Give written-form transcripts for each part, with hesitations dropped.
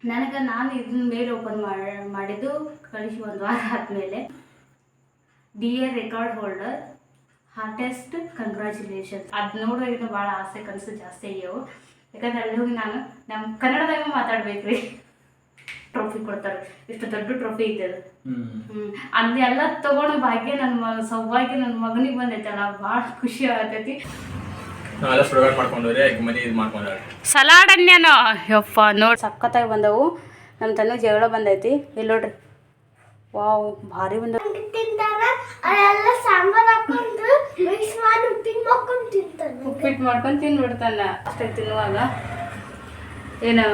ನಾನು ಇದನ್ನ ಮೇಲ್ ಓಪನ್ ಮಾಡಿದ್ದು ಕಳಿಸಿ 1 ವಾರ ಆದಮೇಲೆ. Dear record holder, heartiest congratulations. ಅದು ನೋಡೋದು ಭಾಳ ಆಸೆ ಕನಸು ಜಾಸ್ತಿ ಆಗ್ಯಾವು. ಯಾಕಂದ್ರೆ ಅಲ್ಲಿ ಹೋಗಿ ನಾನು ನಮ್ಮ ಕನ್ನಡದಾಗ ಮಾತಾಡ್ಬೇಕ್ರಿ. ಟ್ರೋಫಿ ಕೊಡ್ತಾರೆ, ಇಷ್ಟು ದೊಡ್ಡ ಟ್ರೋಫಿ ಐತೆ ಅದು. ಅದೆಲ್ಲ ತಗೊಂಡು ಭಾಗ್ಯ ನನ್ನ ಸೌಭಾಗ್ಯ ನನ್ನ ಮಗನಿಗೆ ಬಂದೈತಲ್ಲ, ಭಾಳ ಖುಷಿ ಆಗತೈತಿ. ಸಲಾಡ್ ಅನ್ಯಾನು ಯಪ್ಪ ನೋಡಿ ಸಖತ್ತಾಗಿ ಬಂದವು. ನಮ್ಮ ತನ್ನ ಜಗಳ ಬಂದೈತಿ. ಇಲ್ಲಿ ನೋಡ್ರಿ, ವಾವ್ ಭಾರಿ ಬಂದವು. ಉಪ್ಪಿಟ್ಟು ಮಾಡ್ಕೊಂಡು ತಿನ್ಬಿಡ್ತಾನ ಅಷ್ಟೇ. ತಿನ್ನುವಾಗ ಏನು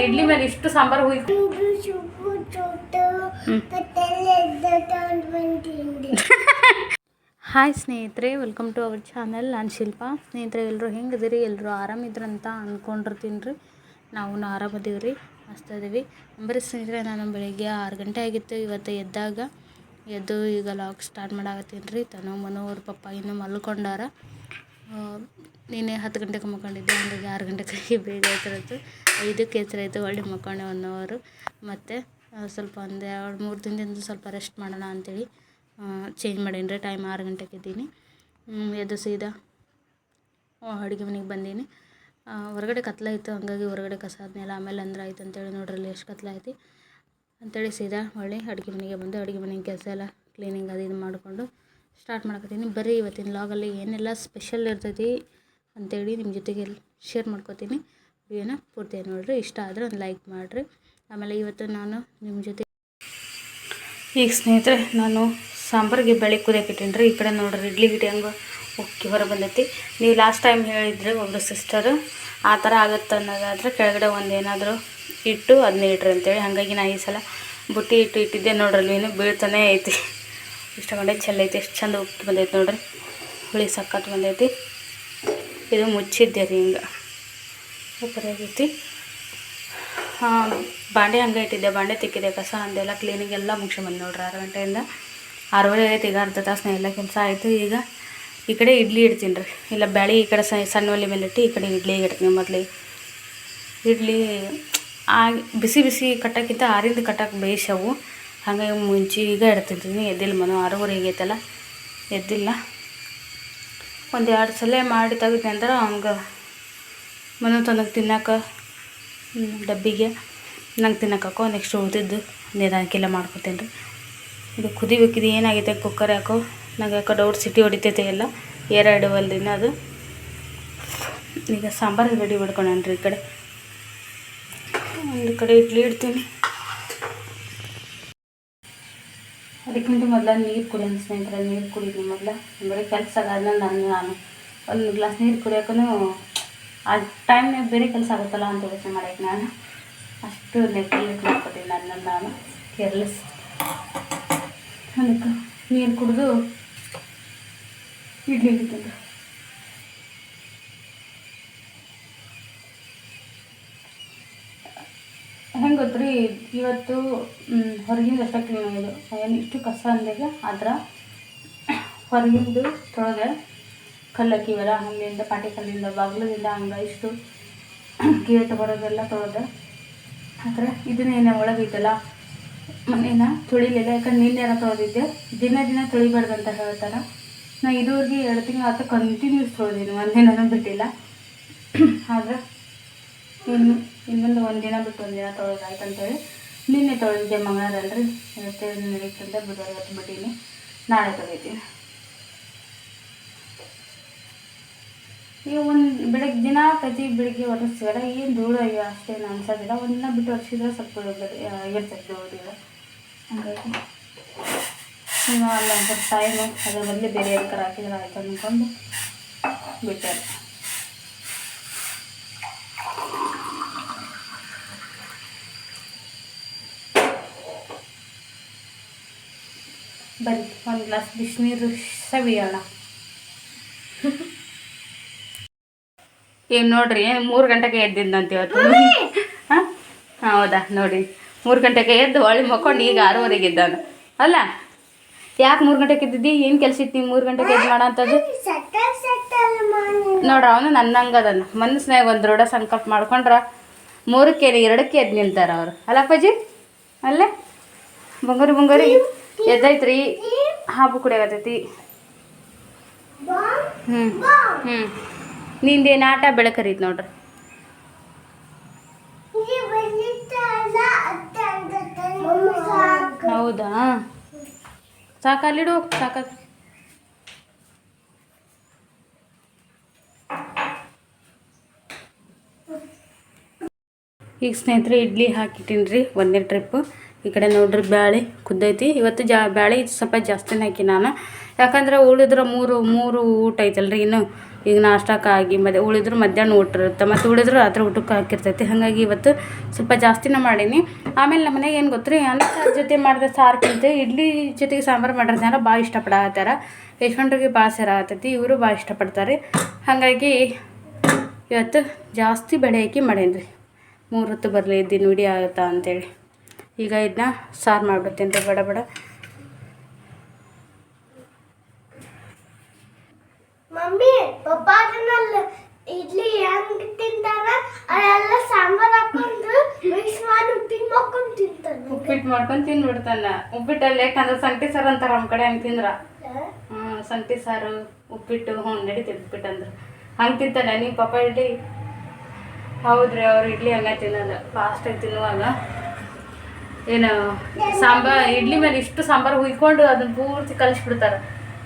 ಇಡ್ಲಿ ಮೇಲೆ ಇಷ್ಟು ಸಾಂಬಾರು ಹೋಯ್ತು. ಹಾಯ್ ಸ್ನೇಹಿತರೆ, ವೆಲ್ಕಮ್ ಟು ಅವರ್ ಚಾನಲ್. ನಾನು ಶಿಲ್ಪಾ. ಸ್ನೇಹಿತರೆ, ಎಲ್ಲರೂ ಹೆಂಗದಿರಿ? ಎಲ್ಲರೂ ಆರಾಮಿದ್ರಂತ ಅಂದ್ಕೊಂಡಿರ್ತೀನಿ ರೀ. ನಾವು ಆರಾಮದೀವಿ ರೀ, ಮಸ್ತ್ ಅದೀವಿ. ಬರೀ ಸ್ನೇಹಿತರೆ, ನಾನು ಬೆಳಿಗ್ಗೆ 6 ಗಂಟೆ ಆಗಿತ್ತು ಇವತ್ತು ಎದ್ದು ಈಗ ಲಾಗ್ ಸ್ಟಾರ್ಟ್ ಮಾಡಾಕತ್ತೀನಿ ರೀ. ತನು ಮನು ಅವ್ರ ಪಪ್ಪ ಇನ್ನೂ ಮಲ್ಕೊಂಡಾರ. ನೀನೇ 10 ಗಂಟೆಗೆ ಮಲ್ಕೊಂಡಿದ್ದೆ, ಹಂಗಾಗಿ 6 ಗಂಟೆಗೆ ಬೇಗ ಆಯ್ತಿರತ್ತು. 5ಕ್ಕೆ ಎಚ್ಚರಾಯಿತು, ಒಳ್ಳೆ ಮಲ್ಕೊಂಡೆ 1 ಅವರ್. ಮತ್ತು ಸ್ವಲ್ಪ ಒಂದು 2-3 ದಿನದಿಂದ ಸ್ವಲ್ಪ ರೆಸ್ಟ್ ಮಾಡೋಣ ಅಂಥೇಳಿ ಚೇಂಜ್ ಮಾಡೀನಿ ರೀ. ಟೈಮ್ 6 ಗಂಟೆಗೆ ಇದ್ದೀನಿ. ಎದ್ದು ಸೀದಾ ಅಡುಗೆ ಮನೆಗೆ ಬಂದೀನಿ. ಹೊರಗಡೆ ಕತ್ಲಾಯಿತು, ಹಂಗಾಗಿ ಹೊರಗಡೆ ಕಸ ಆದ್ಮೇಲೆ ಆಮೇಲೆ ಅಂದ್ರೆ ಆಯ್ತು ಅಂತೇಳಿ ನೋಡ್ರಲ್ಲಿ ಎಷ್ಟು ಕತ್ಲಾಯ್ತು ಅಂಥೇಳಿ ಸೀದಾ ಹೊಳ್ಳಿ ಅಡುಗೆ ಮನೆಗೆ ಬಂದು ಅಡುಗೆ ಮನೆಗೆ ಕೆಲಸ ಎಲ್ಲ ಕ್ಲೀನಿಂಗ್ ಅದು ಇದು ಮಾಡಿಕೊಂಡು ಸ್ಟಾರ್ಟ್ ಮಾಡಕತ್ತೀನಿ. ಬರೀ ಇವತ್ತಿನ ಲಾಗಲ್ಲಿ ಏನೆಲ್ಲ ಸ್ಪೆಷಲ್ ಇರ್ತೈತಿ ಅಂಥೇಳಿ ನಿಮ್ಮ ಜೊತೆಗೆ ಶೇರ್ ಮಾಡ್ಕೋತೀನಿ. ವಿಡಿಯೋನ ಪೂರ್ತಿಯಾಗಿ ನೋಡಿರಿ. ಇಷ್ಟ ಆದರೆ ಒಂದು ಲೈಕ್ ಮಾಡಿರಿ. ಆಮೇಲೆ ಇವತ್ತು ನಾನು ನಿಮ್ಮ ಜೊತೆ ಈಗ ಸ್ನೇಹಿತರೆ, ನಾನು ಸಾಂಬಾರಿಗೆ ಬೆಳೆ ಕುದಿಯಕ್ಕೆ ಇಟ್ಟೀನಿ ರೀ. ಈ ಕಡೆ ನೋಡ್ರಿ, ಇಡ್ಲಿ ಗಿಡಿ ಹಂಗೆ ಉಕ್ಕಿ ಹೊರ ಬಂದೈತಿ. ನೀವು ಲಾಸ್ಟ್ ಟೈಮ್ ಹೇಳಿದ್ರಿ ಒಬ್ಬರು ಸಿಸ್ಟರು ಆ ಥರ ಆಗುತ್ತೆ ಅನ್ನೋದಾದರೆ ಕೆಳಗಡೆ ಒಂದು ಏನಾದರೂ ಇಟ್ಟು ಅದನ್ನೇ ಇಟ್ರಿ ಅಂತೇಳಿ. ಹಾಗಾಗಿ ನಾನು ಈ ಸಲ ಬುಟ್ಟಿ ಇಟ್ಟಿದ್ದೆ. ನೋಡ್ರಲ್ಲಿ ಏನು ಬೀಳ್ತಾನೆ ಐತಿ. ಇಷ್ಟಕೊಂಡೆ ಚೆಲ್ಲೈತಿ. ಎಷ್ಟು ಚಂದ ಉಕ್ಕಿ ಬಂದೈತಿ ನೋಡ್ರಿ. ಹುಳಿ ಸಕ್ಕತ್ತು ಬಂದೈತಿ. ಇದು ಮುಚ್ಚಿದ್ದೆ ರೀ, ಹಿಂಗೆ ಸೂಪರ್ ಆಗೈತಿ. ಬಾಂಡೆ ಹಂಗೆ ಇಟ್ಟಿದ್ದೆ, ಬಾಂಡೆ ತಿಕ್ಕಿದೆ, ಕಸ ಅಂದೆಲ್ಲ ಕ್ಲೀನಿಂಗ್ ಎಲ್ಲ ಮುಗಿಸ್ಕೊಂಬಂದು ನೋಡ್ರಿ. 6 ಗಂಟೆಯಿಂದ 6:30 ಆಗೈತೆ. ಈಗ ಅರ್ಧ ತಾಸು ಎಲ್ಲ ಕೆಲಸ ಆಯಿತು. ಈಗ ಈ ಕಡೆ ಇಡ್ಲಿ ಇಡ್ತೀನಿ ರೀ. ಇಲ್ಲ ಬ್ಯಾಳಿ ಈ ಕಡೆ ಸಣ್ಣ ಒಲೆ ಮೇಲೆ ಇಟ್ಟು ಈ ಕಡೆ ಇಡ್ಲಿ ಇಡ್ತೀನಿ. ಮೊದಲೇ ಇಡ್ಲಿ ಬಿಸಿ ಬಿಸಿ ಕಟ್ಟೋಕ್ಕಿಂತ ಆರಿಂದ ಕಟ್ಟಕ್ಕೆ ಬೇಯಿಸವು. ಹಾಗಾಗಿ ಮುಂಚೆ ಈಗ ಇಡ್ತಿರ್ತೀನಿ. ಎದ್ದಿಲ್ಲ ಮನು 6:30 ಆಗೈತಲ್ಲ, ಎದ್ದಿಲ್ಲ. 1-2 ಸಲ ಮಾಡಿ ತೆಗೆದ ನಂತರ ಹಂಗೆ ಮನು ತನಗೆ ತಿನ್ನೋಕೆ ಡಬ್ಬಿಗೆ ನಂಗೆ ತಿನ್ನೋಕ್ಕೋ ನೆಕ್ಸ್ಟ್ ಉಳಿದಿದ್ದು ನಿಧಾನಕ್ಕೆಲ್ಲ ಮಾಡ್ಕೊತೀನಿ ರೀ. ಇದು ಕುದಿಬೇಕಿದು ಏನಾಗೈತೆ ಕುಕ್ಕರ್ ಯಾಕೋ ನಂಗೆ ಯಾಕೋ ಡೌಟ್ ಸಿಟಿ ಹೊಡಿತೈತೆ ಎಲ್ಲ 2 ದಿನ ಅದು. ಈಗ ಸಾಂಬಾರು ರೆಡಿ ಮಾಡ್ಕೊಂಡ್ರಿ. ಈ ಕಡೆ ಒಂದು ಕಡೆ ಇಡ್ಲಿ ಇಡ್ತೀನಿ. ಅದಕ್ಕಿಂತ ಮೊದಲ ನೀರು ಕುಡಿಯೋಣ ಸ್ನೇಹಿತರೆ. ನೀರು ಕುಡಿತೀನಿ ಮೊದಲ. ಬರೀ ಕೆಲಸ ಆದ್ಮೇಲೆ ನಾನು ಒಂದು ಗ್ಲಾಸ್ ನೀರು ಕುಡಿಯೋಕ್ಕೂ ಆ ಟೈಮ್ನಾಗ ಬೇರೆ ಕೆಲಸ ಆಗುತ್ತಲ್ಲ ಅಂತ ಯೋಚನೆ ಮಾಡೋಕ್ಕೆ ನಾನು ಅಷ್ಟು ನೆಗ್ಲೆಕ್ಟ್ ಮಾಡ್ಕೊತೀನಿ. ನಾನು ಕೇರ್ಲೆಸ್. ಅದಕ್ಕೆ ನೀರು ಕುಡಿದು ಇಡ್ಲಿ ಇಡ್ತೀನಿ. ಹೆಂಗೆ ಗೊತ್ತ್ರಿ, ಇವತ್ತು ಹೊರಗಿಂದ ಅಷ್ಟೇ ಕ್ಲೀನ್ ಆಗೋದು. ಏನು ಇಷ್ಟು ಕಸ ಅಂದಾಗ ಆದ್ರೆ ಹೊರಗಿಂದು ತೊಳೆದೆ. ಕಲ್ಲಕ್ಕಿವೆಲ್ಲ ಅಲ್ಲಿಂದ ಪಾಟಿ ಕಲ್ಲಿಂದ ಬಾಗಿಲದಿಂದ ಹಂಗೆ ಇಷ್ಟು ಗೇಟ್ ಬರೋದೆಲ್ಲ ತೊಳೆದೆ. ಆದರೆ ಇದನ್ನೇನು ಒಳಗೈತಲ್ಲ ಮನೇನ ತೊಳಿಲಿಲ್ಲ. ಯಾಕಂದ್ರೆ ನಿನ್ನೆಲ್ಲ ತೊಳೆದಿದ್ದೆ. ದಿನ ತೊಳಿಬಾರ್ದು ಅಂತ ಹೇಳ್ತಾರೆ. ನಾನು ಇದುವರೆಗೆ 2 ತಿಂಗಳು ಆತ ಕಂಟಿನ್ಯೂಸ್ ತೊಳೆದೀನಿ, ಒಂದಿನೂ ಬಿಟ್ಟಿಲ್ಲ. ಆದರೆ ಇನ್ನೊಂದು 1 ದಿನ ಬಿಟ್ಟು 1 ದಿನ ತೊಳೆದಾಯ್ತು ಅಂತೇಳಿ ನಿನ್ನೆ ತೊಳೆದಿದ್ದೆ. ಮಂಗಳವಾರಲ್ರಿ, ಇವತ್ತು ನಡೀತಂತೆ. ಬುಧವಾರ ಇವತ್ತು ಬಿಟ್ಟೀನಿ, ನಾಳೆ ತೊಳಿತೀನಿ. ಈಗ ಬೆಳಗ್ಗೆ ದಿನ ಪ್ರತಿ ಬೆಳಿಗ್ಗೆ ಒರೆಸ್ತೀವಲ್ಲ, ಏನು ಧೂಳು ಅಯ್ಯೋ ಅಷ್ಟೇನು ಅನ್ಸೋದಿಲ್ಲ. ಒಂದಿನ ಬಿಟ್ಟು ಒರೆಸಿದ್ರೆ ಸ್ವಲ್ಪ ಇರ್ತದೆ ಧೂಳು. ಹಾಗಾಗಿ ಇನ್ನು ಅಲ್ಲ ಸ್ವಲ್ಪ ಟೈಮು ಅದ್ರ ಬದಲು ಬೇರೆ ಯಾರ ಹಾಕಿದ್ರೆ ಆಯ್ತು ಅಂದ್ಕೊಂಡು ಬಿಟ್ಟೆ. ಬರೀ 1 ಗ್ಲಾಸ್ ಬಿಸಿನೀರು ಸವಿಯೋಣ. ಏನು ನೋಡ್ರಿ, 3 ಗಂಟೆಗೆ ಎದ್ದಿದ್ದಂತ ಇವತ್ತು. ಹಾಂ ಹೌದಾ, ನೋಡಿ 3 ಗಂಟೆಗೆ ಎದ್ದು ಹೊಳ್ಳಿ ಮಕ್ಕೊಂಡು ಈಗ 6:30 ಇದ್ದಾನು ಅಲ್ಲ. ಯಾಕೆ 3 ಗಂಟೆಗೆ ಎದ್ದಿದ್ದಿ? ಏನು ಕೆಲಸ ಇತ್ತು ನೀವು 3 ಗಂಟೆಗೆ ಎದ್ದು ಮಾಡೋ ಅಂಥದ್ದು? ನೋಡ್ರಿ, ಅವನು ನನ್ನಂಗೆ ಅದನ್ನು ಮನಸ್ಸಿನಾಗ ಒಂದು ದೃಢ ಸಂಕಲ್ಪ ಮಾಡ್ಕೊಂಡ್ರೆ ಮೂರಕ್ಕೆ ಎರಡಕ್ಕೆ ಎದ್ದು ನಿಲ್ತಾರೆ ಅವ್ರು ಅಲ್ಲಪ್ಪಾಜಿ ಅಲ್ಲೇ ಬಂಗಾರಿ ಎದ್ದೈತ್ರಿ ಹಾಬು ಕುಡಿಯಾಗತ್ತೈತಿ. ನಿಂದೇನು ಆಟ ಬೆಳಕರಿತ್ ನೋಡ್ರಿ. ಹೌದಾ ಸಾಕಲ್ಲಿಡು ಸಾಕ. ಈಗ ಸ್ನೇಹಿತರೆ ಇಡ್ಲಿ ಹಾಕಿಟ್ಟಿನಿ ರೀ ಒಂದೇ ಟ್ರಿಪ್ಪು. ಈ ಕಡೆ ನೋಡ್ರಿ ಬ್ಯಾಳೆ ಕುದ್ದೈತಿ. ಇವತ್ತು ಬ್ಯಾಳೆ ಸ್ವಲ್ಪ ಜಾಸ್ತಿನೇ ಹಾಕಿ ನಾನು, ಯಾಕಂದ್ರೆ ಉಳಿದ್ರೆ ಮೂರು ಊಟ ಐತಲ್ರಿ. ಇನ್ನು ಈಗ ನಾಷ್ಟಕ್ಕಾಗಿ ಉಳಿದ್ರು ಮಧ್ಯಾಹ್ನ ಊಟ ಇರುತ್ತೆ, ಮತ್ತು ಉಳಿದ್ರು ರಾತ್ರಿ ಊಟಕ್ಕೆ ಹಾಕಿರ್ತೈತಿ. ಹಾಗಾಗಿ ಇವತ್ತು ಸ್ವಲ್ಪ ಜಾಸ್ತಿನೇ ಮಾಡೀನಿ. ಆಮೇಲೆ ನಮ್ಮ ಮನೆಗೆ ಏನು ಗೊತ್ತ್ರಿ, ಅನ್ನ ಸಾರು ಜೊತೆ ಮಾಡಿದ ಸಾರ್ಕಿಂತ ಇಡ್ಲಿ ಜೊತೆಗೆ ಸಾಂಬಾರು ಮಾಡಿರ್ತಾರ ಭಾಳ ಇಷ್ಟಪಡತ್ತಾರ. ಯಶವಂತರಿಗೆ ಭಾಳ ಸೇರಾಗತ್ತೈತಿ, ಇವರು ಭಾಳ ಇಷ್ಟಪಡ್ತಾರೆ. ಹಾಗಾಗಿ ಇವತ್ತು ಜಾಸ್ತಿ ಬೇಳೆ ಹಾಕಿ ಮಾಡೇನಿ ರೀ, 3 ಹೊತ್ತು ಬರಲಿ ದಿನ ವಿಡಿ ಆಗುತ್ತಾ ಅಂತೇಳಿ. ಈಗ ಇದನ್ನ ಸಾರು ಮಾಡ್ಬಿಡ್ತೀನಿ ರೀ ಬಡ. ಮಮ್ಮಿ ಪಪ್ಪಾ ಇಡ್ಲಿ ಹೆಂಗ್ ತಿಂತಾರ ಅದೆಲ್ಲ ಸಾಂಬಾರ್ ಹಾಕೊಂಡು ಮಿಕ್ಸ್ ಮಾಡಿ ಉಪ್ಪಿಟ್ಟು ಮಾಡ್ಕೊಂಡು ತಿನ್ಬಿಡ್ತಾನ. ಉಪ್ಪಿಟ್ಟಲ್ಲಿ ಯಾಕಂದ್ರೆ ಸಂಗಟಿ ಸಾರು ಅಂತಾರ ನಮ್ಮ ಕಡೆ. ಹಂಗೆ ತಿಂದ್ರ ಸಂಗಟಿ ಸಾರು ಉಪ್ಪಿಟ್ಟು ನಡೀತೈತೆ. ಉಪ್ಪಿಟ್ಟು ಅಂದ್ರೆ ಹಂಗೆ ತಿಂತಾನೆ ನೀವು ಪಪ್ಪ ಇಡ್ಲಿ? ಹೌದ್ರಿ, ಅವ್ರು ಇಡ್ಲಿ ಹಂಗೆ ತಿನ್ನೋದು, ಫಾಸ್ಟಾಗಿ ತಿನ್ನುವಾಗ ಏನು ಸಾಂಬಾರು ಇಡ್ಲಿ ಮೇಲೆ ಇಷ್ಟು ಸಾಂಬಾರು ಹುಯ್ಕೊಂಡು ಅದನ್ನ ಪೂರ್ತಿ ಕಲಿಸ್ಬಿಡ್ತಾರೆ.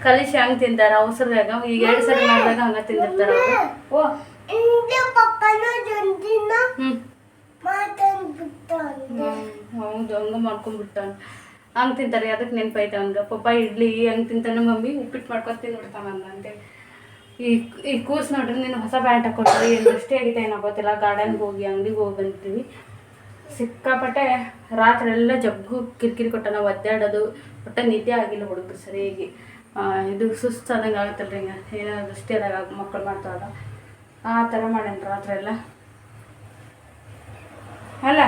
ಕಲಿಸಿ ಹಂಗೆ ತಿಂತಾರೆ ಅವಸರದಾಗ. ಈಗ 2 ಸರಿ ಮಾಡಿದಾಗ ಹಂಗೆ ತಿಂದಿರ್ತಾರೆ ಅವರು. ಹೌದು, ಹಂಗೆ ಮಾಡ್ಕೊಂಡ್ಬಿಡ್ತಾನೆ, ಹಂಗೆ ತಿಂತಾರೆ. ಅದಕ್ಕೆ ನೆನಪೈತೆ ಅವ್ನಿಗೆ, ಪಪ್ಪ ಇಡ್ಲಿ ಹಂಗೆ ತಿಂತಾನೆ, ಮಮ್ಮಿ ಉಪ್ಪಿಟ್ಟು ಮಾಡ್ಕೊಂಡು ತಿಂದ್ಬಿಡ್ತಾನೆ ಅಂತೇಳಿ. ಈ ಕೂಸು ನೋಡ್ರಿ, ನೀನು ಹೊಸ ಪ್ಯಾಂಟ್ ಹಾಕೊಟ್ರಿ ಏನು ದೃಷ್ಟಿ ಆಗೈತೆ ಏನೋ ಗೊತ್ತಿಲ್ಲ. ಗಾರ್ಡನ್ಗೆ ಹೋಗಿ ಅಂಗಡಿಗೆ ಹೋಗಿ ಬಂದಿರ್ತೀವಿ. ಸಿಕ್ಕಾಪಟ್ಟೆ ರಾತ್ರಿ ಎಲ್ಲ ಜಗ್ಗು ಕಿರಿಕಿರಿ ಕೊಟ್ಟಾನ, ಒದ್ದಾಡೋದು. ಒಟ್ಟು ನಿದ್ದೆ ಆಗಿಲ್ಲ ಹುಡುಗರು ಸರಿಯಾಗಿ. ಇದು ಸುಸ್ತಾದಂಗೆ ಆಗುತ್ತಲ್ರಿ, ಹಿಂಗೆ ಏನಾದ್ರು ದೃಷ್ಟಿ ಆದಾಗ ಮಕ್ಕಳು ಮಾಡ್ತಾವಲ್ಲ ಆ ಥರ ಮಾಡೇನಿ ರಾತ್ರಿ ಎಲ್ಲ. ಅಲ್ಲ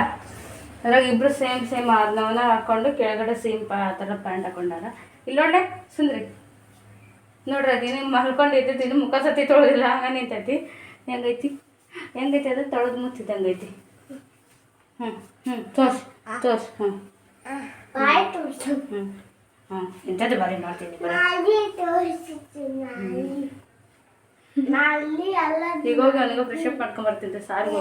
ಅದ್ರಾಗ ಇಬ್ಬರು ಸೇಮ್ ಅದನ್ನ ಹಾಕ್ಕೊಂಡು ಕೆಳಗಡೆ ಸೇಮ್ ಆ ಥರ ಪ್ಯಾಂಟ್ ಹಾಕೊಂಡಾರ. ಇಲ್ಲಿ ನೋಡ್ಲೆ ಸುಂದ್ರಿ ನೋಡ್ರಿ, ಅದೇನು ಮಲ್ಕೊಂಡು ಎದ್ದಿದ್ದು ಮುಖ ಸತಿ ತೊಳೆದಿಲ್ಲ, ಹಂಗೆ ನಿಂತೈತಿ. ಹೆಂಗೈತಿ ಅದು ತೊಳೆದು ಮುಚ್ಚಿದಂಗೆ ಐತಿ. ತೋರ್ಸ್ ಇಂಥದ್ದು ಬಾರಿ ಮಾಡ್ತೀನಿ. ಈಗ ಹೋಗಿ ಅವನಿಗೆ ಫ್ರೆಶಪ್ ಮಾಡ್ಕೊಂಬರ್ತಿದ್ದೆ. ಸಾರಿಗೆ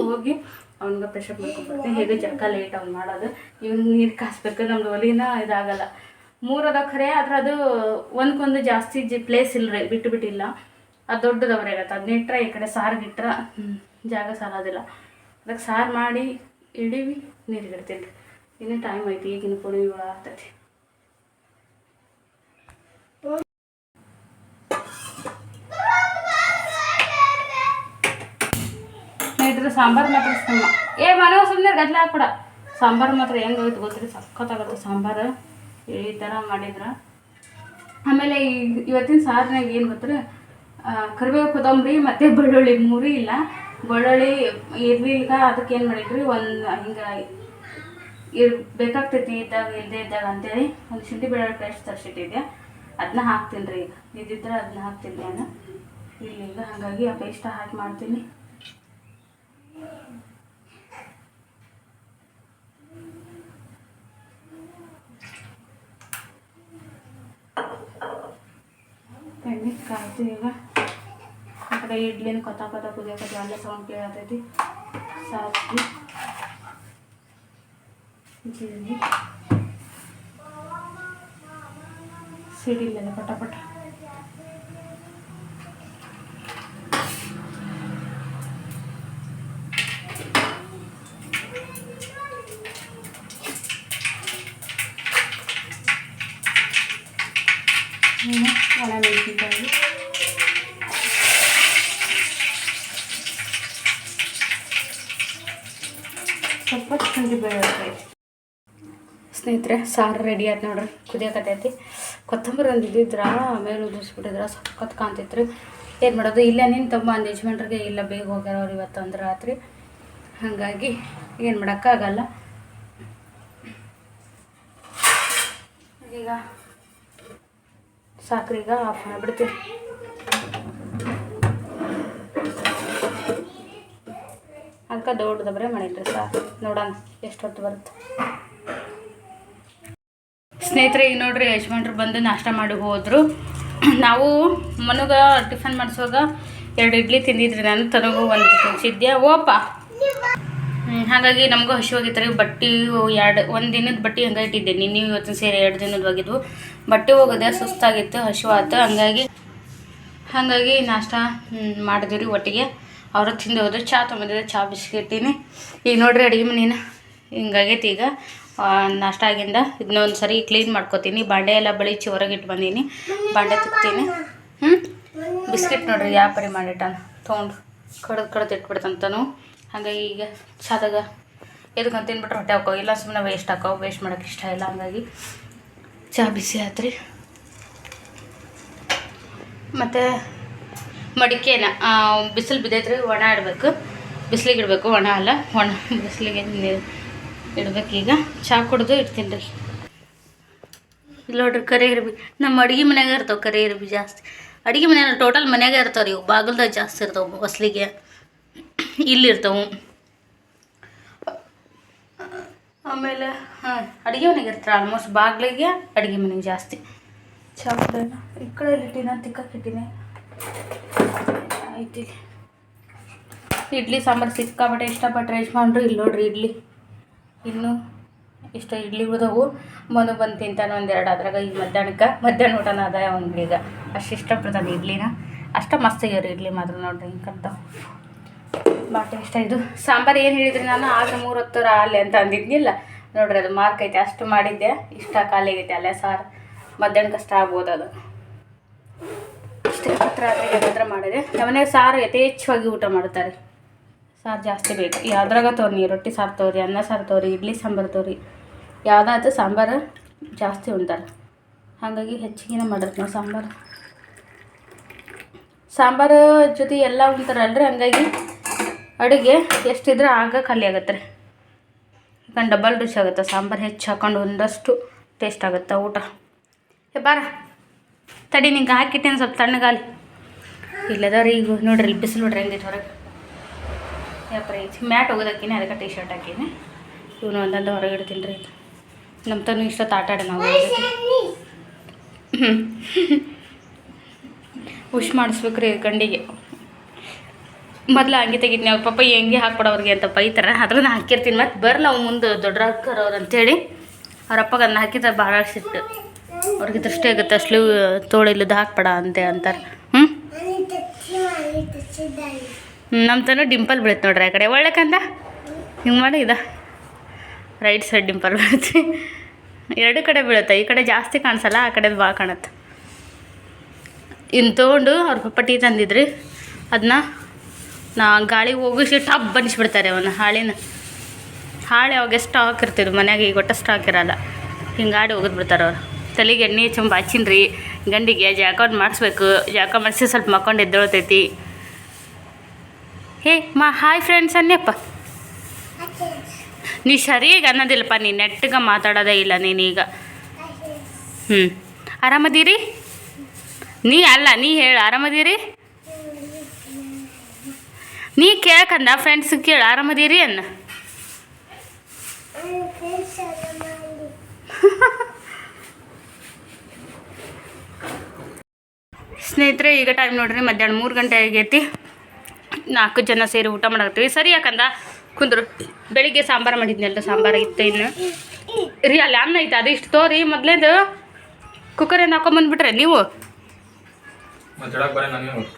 ಹೋಗಿ ಅವ್ನಿಗೆ ಫ್ರೆಶಪ್ ಮಾಡ್ಕೊಂಬರ್ತೀನಿ. ಹೇಗೆ ಜಕ್ಕ ಲೇಟ್ ಅವ್ನು ಮಾಡೋದು. ಇವ್ನು ನೀರು ಕಾಸ್ಬೇಕು, ನಮ್ದು ಒಲಿನ ಇದಾಗಲ್ಲ. 3 ಅದ ಖರೆ, ಆದ್ರೆ ಅದು ಒಂದ್ಕೊಂದು ಜಾಸ್ತಿ ಪ್ಲೇಸ್ ಇಲ್ಲರಿ, ಬಿಟ್ಟಿಲ್ಲ. ಅದು ದೊಡ್ಡದವ್ರೆ ಇರತ್ತೆ. ಅದನ್ನ ಇಟ್ಟರೆ ಈ ಕಡೆ ಸಾರಿಗೆ ಇಟ್ಟರೆ ಜಾಗ ಸಾಲೋದಿಲ್ಲ. ಅದಕ್ಕೆ ಸಾರು ಮಾಡಿ ಇಡೀವಿ ನೀರಿಗೆ ಇಡ್ತೀನಿ ರೀ. ಇನ್ನೂ ಟೈಮ್ ಐತಿ, ಈಗಿನ ಪುಡಿ ಆಗ್ತೈತಿ. ಇದ್ರ ಸಾಂಬಾರು ಮಾತ್ರ ಮನೆ ಸುಮ್ಮನೆ ಗದ್ಲ ಹಾಕ್ಬಿಡ. ಸಾಂಬಾರು ಮಾತ್ರ ಹೆಂಗಾಗುತ್ತೆ ಗೊತ್ತಿರಿ, ಸಖತ್ತಾಗುತ್ತೆ ಸಾಂಬಾರು ಈ ಥರ ಮಾಡಿದ್ರೆ. ಆಮೇಲೆ ಇವತ್ತಿನ ಸಾರಿನಾಗ ಏನು ಗೊತ್ತರ, ಕರಿಬೇವು ಕೊತ್ತಂಬರಿ ಮತ್ತು ಬೆಳ್ಳುಳ್ಳಿ 3 ಇಲ್ಲ. ಬೆಳ್ಳುಳ್ಳಿ ಇರ್ಲಿಲ್ಲ, ಅದಕ್ಕೆ ಏನು ಮಾಡಿದ್ರಿ, ಹಿಂಗೆ ಬೇಕಾಗ್ತೈತಿ ಇದ್ದಾಗ ಇಲ್ಲದೆ ಇದ್ದಾಗ ಅಂತೇಳಿ ಒಂದು ಶುಂಠಿ ಬೆಳ್ಳುಳ್ಳಿ ಪೇಸ್ಟ್ ತರಿಸಿಟ್ಟಿದ್ದೆ. ಅದನ್ನ ಹಾಕ್ತೀನಿ ರೀ. ಈಗ ಇದ್ದಿದ್ರೆ ಅದನ್ನ ಹಾಕ್ತೀನಿ ನಾನು ಈಗ. ಹಾಗಾಗಿ ಆ ಪೇಸ್ಟ್ ಹಾಕಿ ಮಾಡ್ತೀನಿ. ಎಣ್ಣೆ ಕಾಯ್ತು. ಈಗ ಆ ಕಡೆ ಇಡ್ಲಿನ ಕೊತ್ತ ಕುದಿಯೋಕೆ ಅಲ್ಲೇ ಸೌಂಡ್ ಕೇಳತೈತಿ. ಸಾಕಿ ಜೀರಿಗೆ ಸಿಡಿಲ್ಲ ಪಟ. ಒಣಮೆಣಸಿನಕಾಯಿ, ಸ್ವಲ್ಪ ಶುಂಠಿ ಬೆಳ್ಳುಳ್ಳಿ. ಸ್ನೇಹಿತರೆ ಸಾರು ರೆಡಿ ಆಯ್ತು ನೋಡ್ರಿ, ಕುದಿಯಕತ್ತೈತಿ. ಕೊತ್ತಂಬರಿ ಒಂದು ಇದ್ದಿದ್ರ ಮೇಲೆ ಉದುರಿಸ್ಬಿಟ್ಟಿದ್ರೆ ಸಖತ್ ಕಾಣ್ತೈತ್ರಿ. ಏನು ಮಾಡೋದು, ಇಲ್ಲ ನಿಂತಮ್ಮ ಒಂದು ಯಜಮಾನ್ರಿಗೆ ಇಲ್ಲ ಬೇಗ ಹೋಗ್ಯಾರ ಅವ್ರು ಇವತ್ತು ಅಂದ್ರೆ ರಾತ್ರಿ. ಹಾಗಾಗಿ ಏನು ಮಾಡೋಕ್ಕಾಗಲ್ಲ. ಈಗ ಸಾಕ್ರೀಗ ಆಫ್ ಮಾಡಿಬಿಡ್ತೀವಿ. ಅದಕ್ಕೆ ದೊಡ್ಡದಬ್ರೆ ಮಾಡೀನಿ ರೀ ಸಾರು. ನೋಡೋಣ ಎಷ್ಟು ಹೊತ್ತು ಬರುತ್ತೆ. ಸ್ನೇಹಿತರೆ ಈಗ ನೋಡ್ರಿ ಯಜಮಾನ್ರು ಬಂದು ನಾಷ್ಟ ಮಾಡಿ ಹೋದರು. ನಾವು ಮನೆಗೆ ಟಿಫನ್ ಮಾಡಿಸುವಾಗ 2 ಇಡ್ಲಿ ತಿಂದಿದ್ರಿ ನಾನು. ತನಗೂ ಒಂದು ತಿನ್ಸಿದ್ದೆ ಓಪ. ಹಾಗಾಗಿ ನಮಗೂ ಹಸಿವಾಗಿತ್ತು ರೀ. ಬಟ್ಟೆ ಒಂದು ದಿನದ ಬಟ್ಟೆ ಹಂಗೆ ಇಟ್ಟಿದ್ದೆ. ನಿನ್ನೆ ಇವತ್ತಿನ ಸೇರಿ 2 ದಿನದ ಹೋಗಿದ್ವು. ಬಟ್ಟೆ ಹೋಗೋದೆ ಸುಸ್ತಾಗಿತ್ತು, ಹಸಿವಾತು. ಹಾಗಾಗಿ ನಾಷ್ಟ ಮಾಡಿದ್ವಿ ರೀ ಒಟ್ಟಿಗೆ. ಅವರು ತಿಂದು ಹೋದ್ರು. ಚಹಾ ತೊಗೊಂಡಿದ್ದೆ, ಚಹಾ ಬಿಸ್ಕಿಟ್ಟಿನಿ. ಈಗ ನೋಡ್ರಿ ಅಡುಗೆ ಮನೇನ ಹಿಂಗಾಗೈತಿ. ಈಗ ನಾಷ್ಟ ಆಗಿಂದ ಇದನ್ನೊಂದು ಸರಿ ಕ್ಲೀನ್ ಮಾಡ್ಕೊತೀನಿ. ಬಾಂಡೆ ಎಲ್ಲ ಬಳಿಚಿ ಹೊರಗಿಟ್ಟು ಬಂದೀನಿ. ಬಾಂಡೆ ತಿಕ್ತೀನಿ. ಬಿಸ್ಕಿಟ್ ನೋಡ್ರಿ ಯಾವ ಪರಿ ಮಾಡಿಟ್ಟಾನ ತೊಗೊಂಡು ಕಡ್ದು ಇಟ್ಬಿಡ್ತಂತನು. ಹಾಗಾಗಿ ಈಗ ಚಾದಾಗ ಎದಕ್ಕಂತ ತಿನ್ಬಿಟ್ರೆ ಹೊಟ್ಟೆ ಹಾಕೋ, ಇಲ್ಲ ಸುಮ್ಮನೆ ವೇಸ್ಟ್ ಹಾಕೋ. ವೇಸ್ಟ್ ಮಾಡೋಕ್ಕೆ ಇಷ್ಟ ಇಲ್ಲ. ಹಂಗಾಗಿ ಚಹಾ ಬಿಸಿ ಆಯ್ತು ರೀ. ಮತ್ತು ಮಡಿಕೆನ ಬಿಸಿಲು ಬಿದ್ದೈತ್ರಿ, ಒಣ ಇಡಬೇಕು. ಬಿಸಿಲಿಗೆ ಇಡಬೇಕು, ಒಣ ಅಲ್ಲ, ಒಣ ಬಿಸಿಲಿಗೆ ಇಡ್ಬೇಕು. ಈಗ ಚಹಾ ಕುಡಿದು ಇಡ್ತೀನಿ ರೀ. ಇಲ್ಲಿ ನೋಡ್ರಿ ಕರಿ ಇರ್ಬಿ ನಮ್ಮ ಅಡುಗೆ ಮನ್ಯಾಗ ಇರ್ತಾವೆ. ಕರಿ ಇರ್ಬಿ ಜಾಸ್ತಿ ಅಡುಗೆ ಮನ್ಯಾಗ ಟೋಟಲ್ ಮನ್ಯಾಗ ಇರ್ತಾವೆ ರೀ. ಇವು ಬಾಗಿಲ್ದಾಗ ಜಾಸ್ತಿ ಇರ್ತಾವೆ, ಹೊಸ್ಲಿಗೆ ಇಲ್ಲಿರ್ತಾವೆ. ಆಮೇಲೆ ಅಡುಗೆ ಮನೆಗೆ ಇರ್ತಾರೆ ಆಲ್ಮೋಸ್ಟ್. ಬಾಗಿಲಿಗೆ ಅಡುಗೆ ಮನೆಗೆ ಜಾಸ್ತಿ. ಚಹಾ ಕುಡಿಯೋಣ. ಈ ಕಡೆ ಇಟ್ಟಿನ ತಿಕ್ಕಿಟ್ಟಿನಿ ಐತಿ. ಇಡ್ಲಿ ಸಾಂಬಾರು ಸಿಕ್ಕಾಬಟ್ಟೆ ಇಷ್ಟಪಟ್ಟರೆ ಯಜಮಾನ್ರು. ಇಲ್ಲಿ ನೋಡ್ರಿ ಇಡ್ಲಿ ಇನ್ನೂ ಇಷ್ಟ ಇಡ್ಲಿ ಉಳಿದವು. ಮನು ಬಂದು ತಿಂತಾನೆ 1-2. ಅದ್ರಾಗ ಈಗ ಮಧ್ಯಾಹ್ನ ಊಟನ ಅದ ಒಂದು. ಈಗ ಅಷ್ಟು ಇಷ್ಟಪಡ್ತಾನೆ ಇಡ್ಲಿನ. ಅಷ್ಟು ಮಸ್ತ್ ಆಗ್ಯಾವ್ರಿ ಇಡ್ಲಿ ಮಾತ್ರ. ನೋಡ್ರಿ ಹಿಂಗಂತ ಬಾಟೆ ಇಷ್ಟ. ಇದು ಸಾಂಬಾರು ಏನು ಹೇಳಿದ್ರಿ ನಾನು ಆಗ 3 ಹೊತ್ತು ಅಲ್ಲಿ ಅಂತ ಅಂದಿದ್ನಿಲ್ಲ. ನೋಡ್ರಿ ಅದು ಮಾರ್ಕ್ ಐತೆ. ಅಷ್ಟು ಮಾಡಿದ್ದೆ, ಇಷ್ಟ ಖಾಲಿ ಆಗೈತೆ. ಅಲ್ಲೇ ಸಾರು ಮಧ್ಯಾಹ್ನ ಕಷ್ಟ ಆಗ್ಬೋದು. ಅದು ಇಷ್ಟೇ ಹತ್ರ ಏನಾದ್ರೂ ಮಾಡಿದೆ. ನಮ್ಮನೆಗೆ ಸಾರು ಯಥೇಚ್ಛವಾಗಿ ಊಟ ಮಾಡ್ತಾರೆ. ಸಾರು ಜಾಸ್ತಿ ಬೇಕು. ಯಾವ್ದ್ರಾಗ ತೋರಿ, ರೊಟ್ಟಿ ಸಾರು ತೋರಿ, ಅನ್ನ ಸಾರು ತೋರಿ, ಇಡ್ಲಿ ಸಾಂಬಾರು ತೋರಿ, ಯಾವುದಾದ್ರು ಸಾಂಬಾರು ಜಾಸ್ತಿ ಉಣ್ತಾರೆ. ಹಾಗಾಗಿ ಹೆಚ್ಚಿಗೆ ಮಾಡಿರ್ತೀವಿ ನಾವು ಸಾಂಬಾರು ಜೊತೆ ಎಲ್ಲ ಉಣ್ತಾರಲ್ರಿ. ಹಂಗಾಗಿ ಅಡುಗೆ ಎಷ್ಟಿದ್ರೆ ಆಗ ಖಾಲಿ ಆಗುತ್ತೆ ರೀ. ಯಾಕಂದ್ರೆ ಡಬಲ್ ರುಚಿ ಆಗುತ್ತೆ. ಸಾಂಬಾರು ಹೆಚ್ಚು ಹಾಕೊಂಡು ಒಂದಷ್ಟು ಟೇಸ್ಟ್ ಆಗುತ್ತೆ ಊಟ. ಬಾರ ತಡಿ, ನಿಂಗೆ ಹಾಕಿಟ್ಟೇನು ಸ್ವಲ್ಪ ತಣ್ಣಗಾಲಿ. ಇಲ್ಲದವ್ರಿ ಈಗ ನೋಡ್ರಿ ಇಲ್ಲಿ ಬಿಸಿಲು ನೋಡ್ರಿ ಹೆಂಗೈತೆ ಹೊರಗೆ. ಯಾಪ್ರ ಐತಿ ಮ್ಯಾಟ್ ಹೋಗೋದಕ್ಕೀನಿ. ಅದಕ್ಕೆ ಟೀ ಶರ್ಟ್ ಹಾಕೀನಿ. ಇವನು ಒಂದೊಂದು ಹೊರಗೆ ಇಡ್ತೀನಿ ರೀ. ನಮ್ಮ ತನು ಇಷ್ಟೊತ್ತು ಆಟ ಆಡಿ ನಾವು ಹುಷ್ ಮಾಡಿಸ್ಬೇಕು ರೀ ಗಂಡಿಗೆ. ಮೊದಲು ಹಂಗೆ ತೆಗಿತೀನಿ. ಅವ್ರ ಪಪ್ಪ ಹೆಂಗೆ ಹಾಕ್ಕೊಡೋವ್ರಿಗೆ ಅಂತ ಬೈತಾರೆ. ಅದ್ರನ್ನ ಹಾಕಿರ್ತೀನಿ. ಮತ್ತು ಬರಲ್ಲ ಅವು ಮುಂದೆ ದೊಡ್ಡರಾಕರವ್ರು ಅಂತೇಳಿ ಅವ್ರ ಅಪ್ಪಗೆ ಅದನ್ನ ಹಾಕಿದ್ರೆ ಭಾಳ ಸಿಟ್ಟು. ಅವ್ರಿಗೆ ದೃಷ್ಟಿ ಆಗುತ್ತೆ. ಸ್ಲೀವ್ ತೋಳಿಲ್ಲದ ಹಾಕ್ಬೇಡ ಅಂತಾರೆ. ನಮ್ಮ ತನೂ ಡಿಂಪಲ್ ಬೀಳುತ್ತೆ ನೋಡ್ರಿ ಆ ಕಡೆ. ಒಳ್ಳೆಕಂದ ಹಿಂಗೆ ಮಾಡಿ ರೈಟ್ ಸೈಡ್ ಡಿಂಪಲ್ ಬೀಳುತ್ತೆ. 2 ಕಡೆ ಬೀಳುತ್ತೆ. ಈ ಕಡೆ ಜಾಸ್ತಿ ಕಾಣಿಸಲ್ಲ, ಆ ಕಡೆದು ಭಾಳ ಕಾಣುತ್ತೆ. ಇನ್ನು ತೊಗೊಂಡು ಅವ್ರ ಪಪ್ಪ ಟೀ ತಂದಿದ್ರಿ. ಅದನ್ನ ಗಾಳಿ ಹೋಗಿಸಿ ಟಬ್ ಬನ್ನಿಸ್ಬಿಡ್ತಾರೆ ಅವನ್ನ. ಹಾಳೆ ಅವಾಗೆ ಸ್ಟಾಕ್ ಇರ್ತಿದ್ವು ಮನ್ಯಾಗ. ಈಗ ಒಟ್ಟು ಸ್ಟಾಕ್ ಇರಲ್ಲ. ಹಿಂಗಾಡಿ ಹೋಗಿದ್ಬಿಡ್ತಾರೆ ಅವ್ರು. ತಲೆಗೆ ಎಣ್ಣೆ ಚುಂಬ ಹಚ್ಚಿನ್ರಿ ಗಂಡಿಗೆ. ಜಾಕೌಟ್ ಮಾಡಿಸ್ಬೇಕು. ಜಾಕ ಮಾಡಿಸಿ ಸ್ವಲ್ಪ ಮಕ್ಕೊಂಡು ಎದ್ದೇಳ್ತೈತಿ. ಹಾಯ್ ಫ್ರೆಂಡ್ಸ್ ಅನ್ನಪ್ಪ. ನೀ ಸರಿಯಾಗಿ ಅನ್ನೋದಿಲ್ಲಪ್ಪ. ನೀ ನೆಟ್ಟಗೆ ಮಾತಾಡೋದೇ ಇಲ್ಲ ನೀನೀಗ. ಆರಾಮದೀರಿ? ನೀ ಹೇಳು ಆರಾಮದೀರಿ. ನೀ ಕೇಳ್ಕಂದ ಫ್ರೆಂಡ್ಸಿಗೆ ಕೇಳು ಆರಾಮದೀರಿ ಅನ್ನ. ಸ್ನೇಹಿತರೆ ಈಗ ಟೈಮ್ ನೋಡ್ರಿ ಮಧ್ಯಾಹ್ನ 3 ಗಂಟೆ ಆಗೈತಿ. 4 ಜನ ಸೇರಿ ಊಟ ಮಾಡಾಕತ್ತೀವಿ. ಸರಿ ಯಾಕಂದ ಕುಂದ್ರು. ಬೆಳಿಗ್ಗೆ ಸಾಂಬಾರು ಮಾಡಿದ್ನಲ್ಲ, ಸಾಂಬಾರು ಇತ್ತು ಇನ್ನು ರೀ. ಅಲ್ಲಿ ಅನ್ನ ಐತೆ, ಅದು ಇಷ್ಟು ತೋರಿ ಮೊದಲೇದು ಕುಕ್ಕರಿಂದ ಹಾಕೊಂಬಂದ್ಬಿಟ್ರೆ ನೀವು.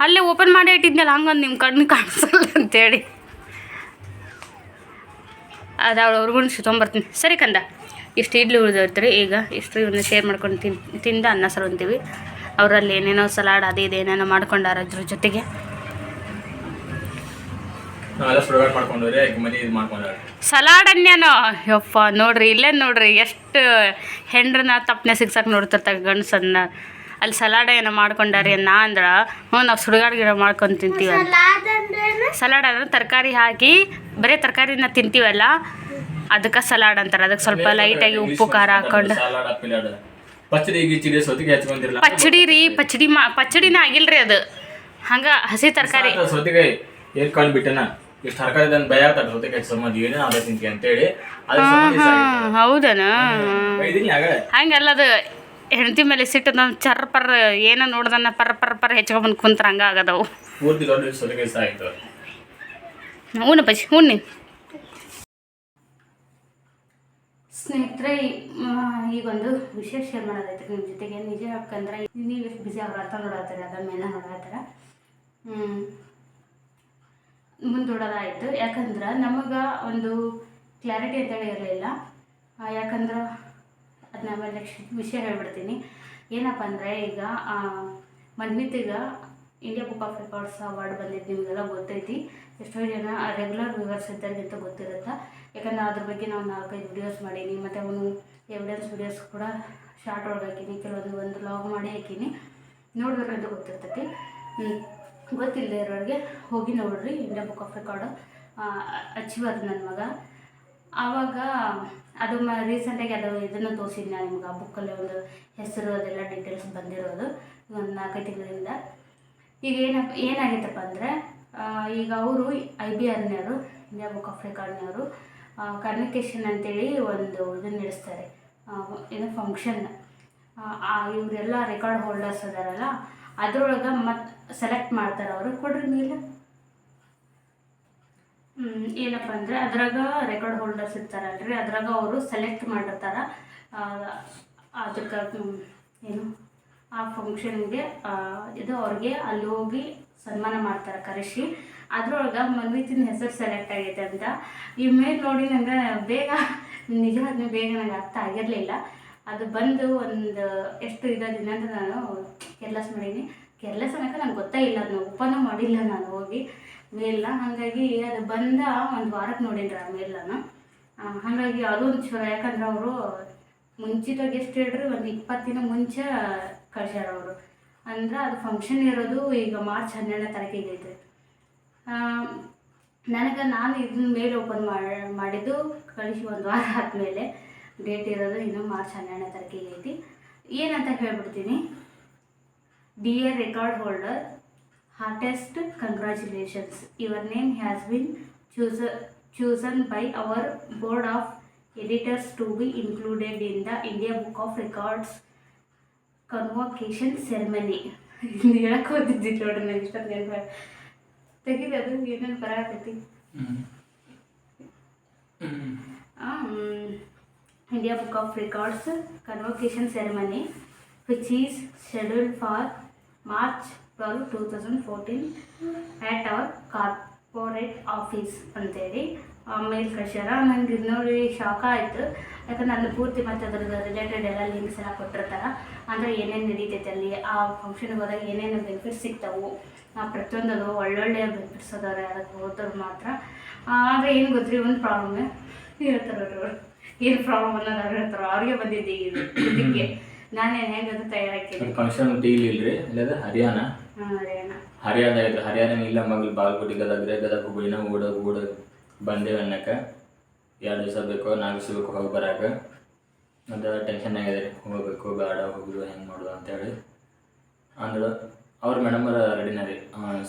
ಅಲ್ಲೇ ಓಪನ್ ಮಾಡಿ ಇಟ್ಟಿದ್ನಲ್ಲ, ಹಂಗೊಂದು ನಿಮ್ಮ ಕಣ್ಣು ಕಾಣಿಸಲ್ಲ ಅಂತೇಳಿ ಅದು ಅವ್ರಿಗೂ ತೊಗೊಂಬರ್ತೀನಿ. ಸರಿ ಕಂದ, ಇಷ್ಟು ಇಡ್ಲಿ ಉಳಿದಿರ್ತೀರಿ. ಈಗ ಇಷ್ಟು ಇವನ್ನ ಶೇರ್ ಮಾಡ್ಕೊಂಡು ತಿಂದು ಅನ್ನ ಸಾರು ಅಂತೀವಿ. ಅವರಲ್ಲಿ ಏನೇನೋ ಸಲಾಡ್ ಅದು ಇದು ಏನೇನೋ ಮಾಡ್ಕೊಂಡಾರ ಅದ್ರ ಜೊತೆಗೆ. ಸಲಾಡ್ ಅನ್ಯಾನೋ ಯಪ್ಪ. ನೋಡ್ರಿ ಇಲ್ಲೇ ನೋಡ್ರಿ ಎಷ್ಟು ಹೆಂಡ್ರನ್ನ ತಪ್ಪನೆ ಸಿಗ್ಸಕ್ಕೆ ನೋಡ್ತಿರ್ತಾರೆ ಗಂಡಸನ್ನ. ಅಲ್ಲಿ ಸಲಾಡ್ ಏನೋ ಮಾಡ್ಕೊಂಡಾರಿ ಅಂದ್ರೆ ನಾವು ಸುಡುಗಾಡು ಗಿಡ ಮಾಡ್ಕೊಂಡು ತಿಂತೀವಿ. ಸಲಾಡ್ ಅಂದ್ರೆ ತರಕಾರಿ ಹಾಕಿ ಬರೀ ತರಕಾರಿನ ತಿಂತೀವಲ್ಲ, ಅದಕ್ಕೆ ಸಲಾಡ್ ಅಂತಾರೆ. ಅದಕ್ಕೆ ಸ್ವಲ್ಪ ಲೈಟಾಗಿ ಉಪ್ಪು ಖಾರ ಹಾಕೊಂಡು ಪಚ್ಚಡಿ ರೀ. ಪಚ್ಚಡಿನ ಆಗಿಲ್ರಿ ಅದು. ಹಂಗೆ ಹಸಿ ತರಕಾರಿ ಇಷ್ಟು ಹರ್ಕದ ಭಯ ಆಗ್ತದೆ ಜೊತೆ ಕೆಲಸ ಸಂಬಂಧ ಏನೇ ಆಗೈತಿ ಅಂತೇಳಿ ಅದ್ರ ಸಂಬಂಧ ಹೌದನ ಬೈದಿನಿ ಆಗಲೇ ಹಂಗಲ್ಲ ಅದು ಹೆಂಡತಿ ಮೇಲೆ ಸಿಟ್ಟು ನಮ್ಮ ಚರ್ ಪರ್ ಏನೋ ನೋಡ್ದನ್ನ ಪರ್ ಹೆಚ್ಚಕೊಂಡ್ ಕುಂತ್ರ ಹಂಗ ಆಗದವು ಪೂರ್ತಿ ದೊಡ್ಡ ಸೊತೆ ಕೆಲಸ ಆಯ್ತು. ಹೂನ ಪಚ್ಚಿ ಹೂನಿ ಸ್ನೇಹಿತರೆ, ಈಗೊಂದು ವಿಷಯ ಶೇರ್ ಮಾಡೋದೈತೆ ನಿಮ್ಮ ಜೊತೆಗೆ. ನಿಜ ಹೇಳ್ಬೇಕಂದ್ರೆ ನೀವು ಎಷ್ಟು ಬಿಸಿ ಆಗ್ರತ ನೋಡತ್ತಾರೆ ಅದರ ಮೇಲೆ ನೋಡತ್ತಾರ ಮುಂದೂಡೋದಾಯಿತು. ಯಾಕಂದ್ರೆ ನಮಗೆ ಒಂದು ಕ್ಲಾರಿಟಿ ಅಂತೇಳಿ ಇರಲಿಲ್ಲ. ಯಾಕಂದ್ರೆ ಅದನ್ನ ಆಮೇಲೆ ನೆಕ್ಸ್ಟ್ ವಿಷಯ ಹೇಳ್ಬಿಡ್ತೀನಿ. ಏನಪ್ಪ ಅಂದರೆ ಈಗ ಮನ್ವಿತಿಗೆ India book of records award ಬಂದಿದ್ದು ನಿಮಗೆಲ್ಲ ಗೊತ್ತೈತಿ. ಎಷ್ಟೋ ಜನ ರೆಗ್ಯುಲರ್ ವ್ಯೂವರ್ಸ್ ಇದ್ದರಿಗಿಂತ ಗೊತ್ತಿರುತ್ತೆ. ಯಾಕಂದ್ರೆ ಅದ್ರ ಬಗ್ಗೆ ನಾವು 4-5 ವಿಡಿಯೋಸ್ ಮಾಡೀನಿ. ಮತ್ತು ಅವನು ಎವಿಡೆನ್ಸ್ ವಿಡಿಯೋಸ್ ಕೂಡ ಶಾರ್ಟ್ ಒಳಗೆ ಹಾಕೀನಿ, ಕೆಲವೊಂದು ಲಾಗ್ ಮಾಡಿ ಹಾಕೀನಿ. ನೋಡ್ಬೇಕಂತ ಗೊತ್ತಿರ್ತೈತಿ. ಗೊತ್ತಿಲ್ಲದೆ ಇರೋರಿಗೆ ಹೋಗಿ ನೋಡ್ರಿ. India book of record achieve ಆದ ನನ್ನ ಮಗ. ಆವಾಗ ಅದು ರೀಸೆಂಟಾಗಿ ಅದು ಇದನ್ನು ತೋರಿಸಿದ್ದು ನಾನು ನಿಮ್ಗೆ. ಆ ಬುಕ್ಕಲ್ಲಿ ಒಂದು ಹೆಸರು ಅದೆಲ್ಲ ಡೀಟೇಲ್ಸ್ ಬಂದಿರೋದು ಒಂದು 4-5 ತಿಂಗಳಿಂದ. ಈಗ ಏನಾಗಿತ್ತಪ್ಪ ಅಂದರೆ ಈಗ ಅವರು IBRನವರು, ಇಂಡಿಯಾ ಬುಕ್ ಆಫ್ ರೆಕಾರ್ಡ್ನವರು ಕನ್ವಿಕೇಷನ್ ಅಂತೇಳಿ ಒಂದು ಇದನ್ನು ನಡೆಸ್ತಾರೆ. ಏನೋ ಫಂಕ್ಷನ್. ಇವರೆಲ್ಲ ರೆಕಾರ್ಡ್ ಹೋಲ್ಡರ್ಸ್ ಅದಾರಲ್ಲ ಅದ್ರೊಳಗೆ ಮತ್ತು ಸೆಲೆಕ್ಟ್ ಮಾಡ್ತಾರೆ ಅವರು. ಕೊಡ್ರಿ ಮೇಲೆ ಏನಪ್ಪ ಅಂದರೆ ಅದ್ರಾಗ ರೆಕಾರ್ಡ್ ಹೋಲ್ಡರ್ಸ್ ಇರ್ತಾರಲ್ರಿ, ಅದ್ರಾಗ ಅವರು ಸೆಲೆಕ್ಟ್ ಮಾಡಿರ್ತಾರೆ. ಅದಕ್ಕೆ ಏನು ಆ ಫಂಕ್ಷನ್ಗೆ ಇದು ಅವ್ರಿಗೆ ಅಲ್ಲಿ ಹೋಗಿ ಸನ್ಮಾನ ಮಾಡ್ತಾರೆ ಕರೆಸಿ. ಅದ್ರೊಳಗೆ ಮನ್ವಿತಿನ ಹೆಸರು ಸೆಲೆಕ್ಟ್ ಆಗೈತೆ ಅಂತ ಈ ಮೇಲೆ ನೋಡಿ ನಂಗೆ ಬೇಗ ನಿಜವಾಗ್ಲೂ ಬೇಗ ನಂಗೆ ಅರ್ಥ ಆಗಿರಲಿಲ್ಲ. ಅದು ಬಂದು ಒಂದು ಎಷ್ಟು ದಿನ ಅಂತ ನಾನು ಕೆರ್ಲೆಸ್ ಮಾಡೀನಿ. ಕೆರ್ಲೆಸ್ ಅನ್ನೋಕೆ ನಂಗೆ ಗೊತ್ತೇ ಇಲ್ಲ, ಅದನ್ನ ಓಪನ್ ಮಾಡಿಲ್ಲ ನಾನು ಹೋಗಿ ಮೇಲ್ನ. ಹಾಗಾಗಿ ಅದು ಬಂದ ಒಂದು ವಾರಕ್ಕೆ ನೋಡಿನ್ರಿ ಆ ಮೇಲ್ನ. ಹಾಗಾಗಿ ಅದೊಂದು ಚಲೋ. ಯಾಕಂದ್ರೆ ಅವರು ಮುಂಚಿತವಾಗಿ ಎಷ್ಟು ಹೇಳ್ರಿ ಒಂದು 20 ದಿನ ಮುಂಚೆ ಕಳ್ಸ್ಯಾರ ಅವರು. ಅಂದ್ರೆ ಅದು ಫಂಕ್ಷನ್ ಇರೋದು ಈಗ ಮಾರ್ಚ್ 12ನೇ ತಾರೀಕಿಗೆ ಐತೆ. ನಾನು ಇದನ್ನ ಮೇಲ್ ಓಪನ್ ಮಾಡಿದ್ದು ಕಳಿಸಿ ಒಂದು ವಾರ ಆದಮೇಲೆ ಡೇಟ್ ಇರೋದು ಇನ್ನು ಮಾರ್ಚ್ 12ನೇ ತಾರೀಕಿಗೆ ಐತಿ. ಏನಂತ ಹೇಳ್ಬಿಡ್ತೀನಿ. Dear record holder, heartiest congratulations. Your name has been chosen by our board of editors to be included in the India Book of Records convocation ceremony. ಹೇಳಕ್ಕೆ ಹೋಗಿದ್ದಿತ್ತು ನೋಡ್ರಿ ನನಗೆ ಇಷ್ಟೊಂದು ನೆನಪು ತೆಗಿದದು ಏನೇನು ಬರಾಕೈತಿ. India Book of Records convocation ceremony which is scheduled for March 12, 2014 at our corporate office ಅಂತೇಳಿ ಮೇಲ್ ಕಳ್ಸ್ಯಾರ. ನಂಗೆ ಇದು ನೋಡಿ ಶಾಕ್ ಆಯಿತು. ಯಾಕಂದ್ರೆ ನನ್ನ ಪೂರ್ತಿ ಮತ್ತು ಅದ್ರದ್ದು ರಿಲೇಟೆಡ್ ಎಲ್ಲ ಲಿಂಕ್ಸ್ ಎಲ್ಲ ಕೊಟ್ಟಿರ್ತಾರೆ. ಅಂದರೆ ಏನೇನು ನಡೀತೈತೆ ಅಲ್ಲಿ, ಆ ಫಂಕ್ಷನ್ಗೆ ಹೋದಾಗ ಏನೇನು ಬೆನಿಫಿಟ್ಸ್ ಸಿಗ್ತಾವೆ, ಪ್ರತಿಯೊಂದು ಅದು ಒಳ್ಳೊಳ್ಳೆಯ ಬೆನಿಫಿಟ್ಸ್ ಅದಾವೆ ಅದಕ್ಕೆ ಹೋದವ್ರು ಮಾತ್ರ. ಆದರೆ ಏನು ಗೊತ್ತ್ರಿ, ಒಂದು ಪ್ರಾಬ್ಲಮ್ ಹೇಳ್ತಾರೆ ಅವರು. ಏನು ಪ್ರಾಬ್ಲಮ್ ಅನ್ನೋದು ಅವ್ರು ಹೇಳ್ತಾರೆ. ಅವ್ರಿಗೆ ಬಂದಿದ್ದೆ ಇದಕ್ಕೆ ನಾನೇನು ಹೆಂಗೆ ಅದು ತಯಾರಾಕಿದ್ದೆ. ಫಂಕ್ಷನ್ ಇಲ್ರಿ ಇಲ್ಲದ ಹರಿಯಾಣ ಇದ್ರೆ ಹರಿಯಾಣ ಇಲ್ಲ ಮಗಳು ಬಾಗಲಕೋಟೆ ಗದಗ ಹುಬ್ಳಿನ ಓಡ ಬಂದೇವೆ ಅನ್ನಕ್ಕೆ 2 ದಿವಸ ಬೇಕು 4 ದಿವಸ ಬೇಕು ಹೋಗಿ ಬರೋಕೆ. ಮತ್ತು ಟೆನ್ಷನ್ ಆಗಿದೆ ರೀ, ಹೋಗಬೇಕು ಬೇಡ ಹೋಗೋದು ಹೆಂಗೆ ಮಾಡೋದು ಅಂತೇಳಿ ಅಂದ್ರೆ ಅವ್ರ ಮೇಡಮರ ರೆಡಿನ ರೀ.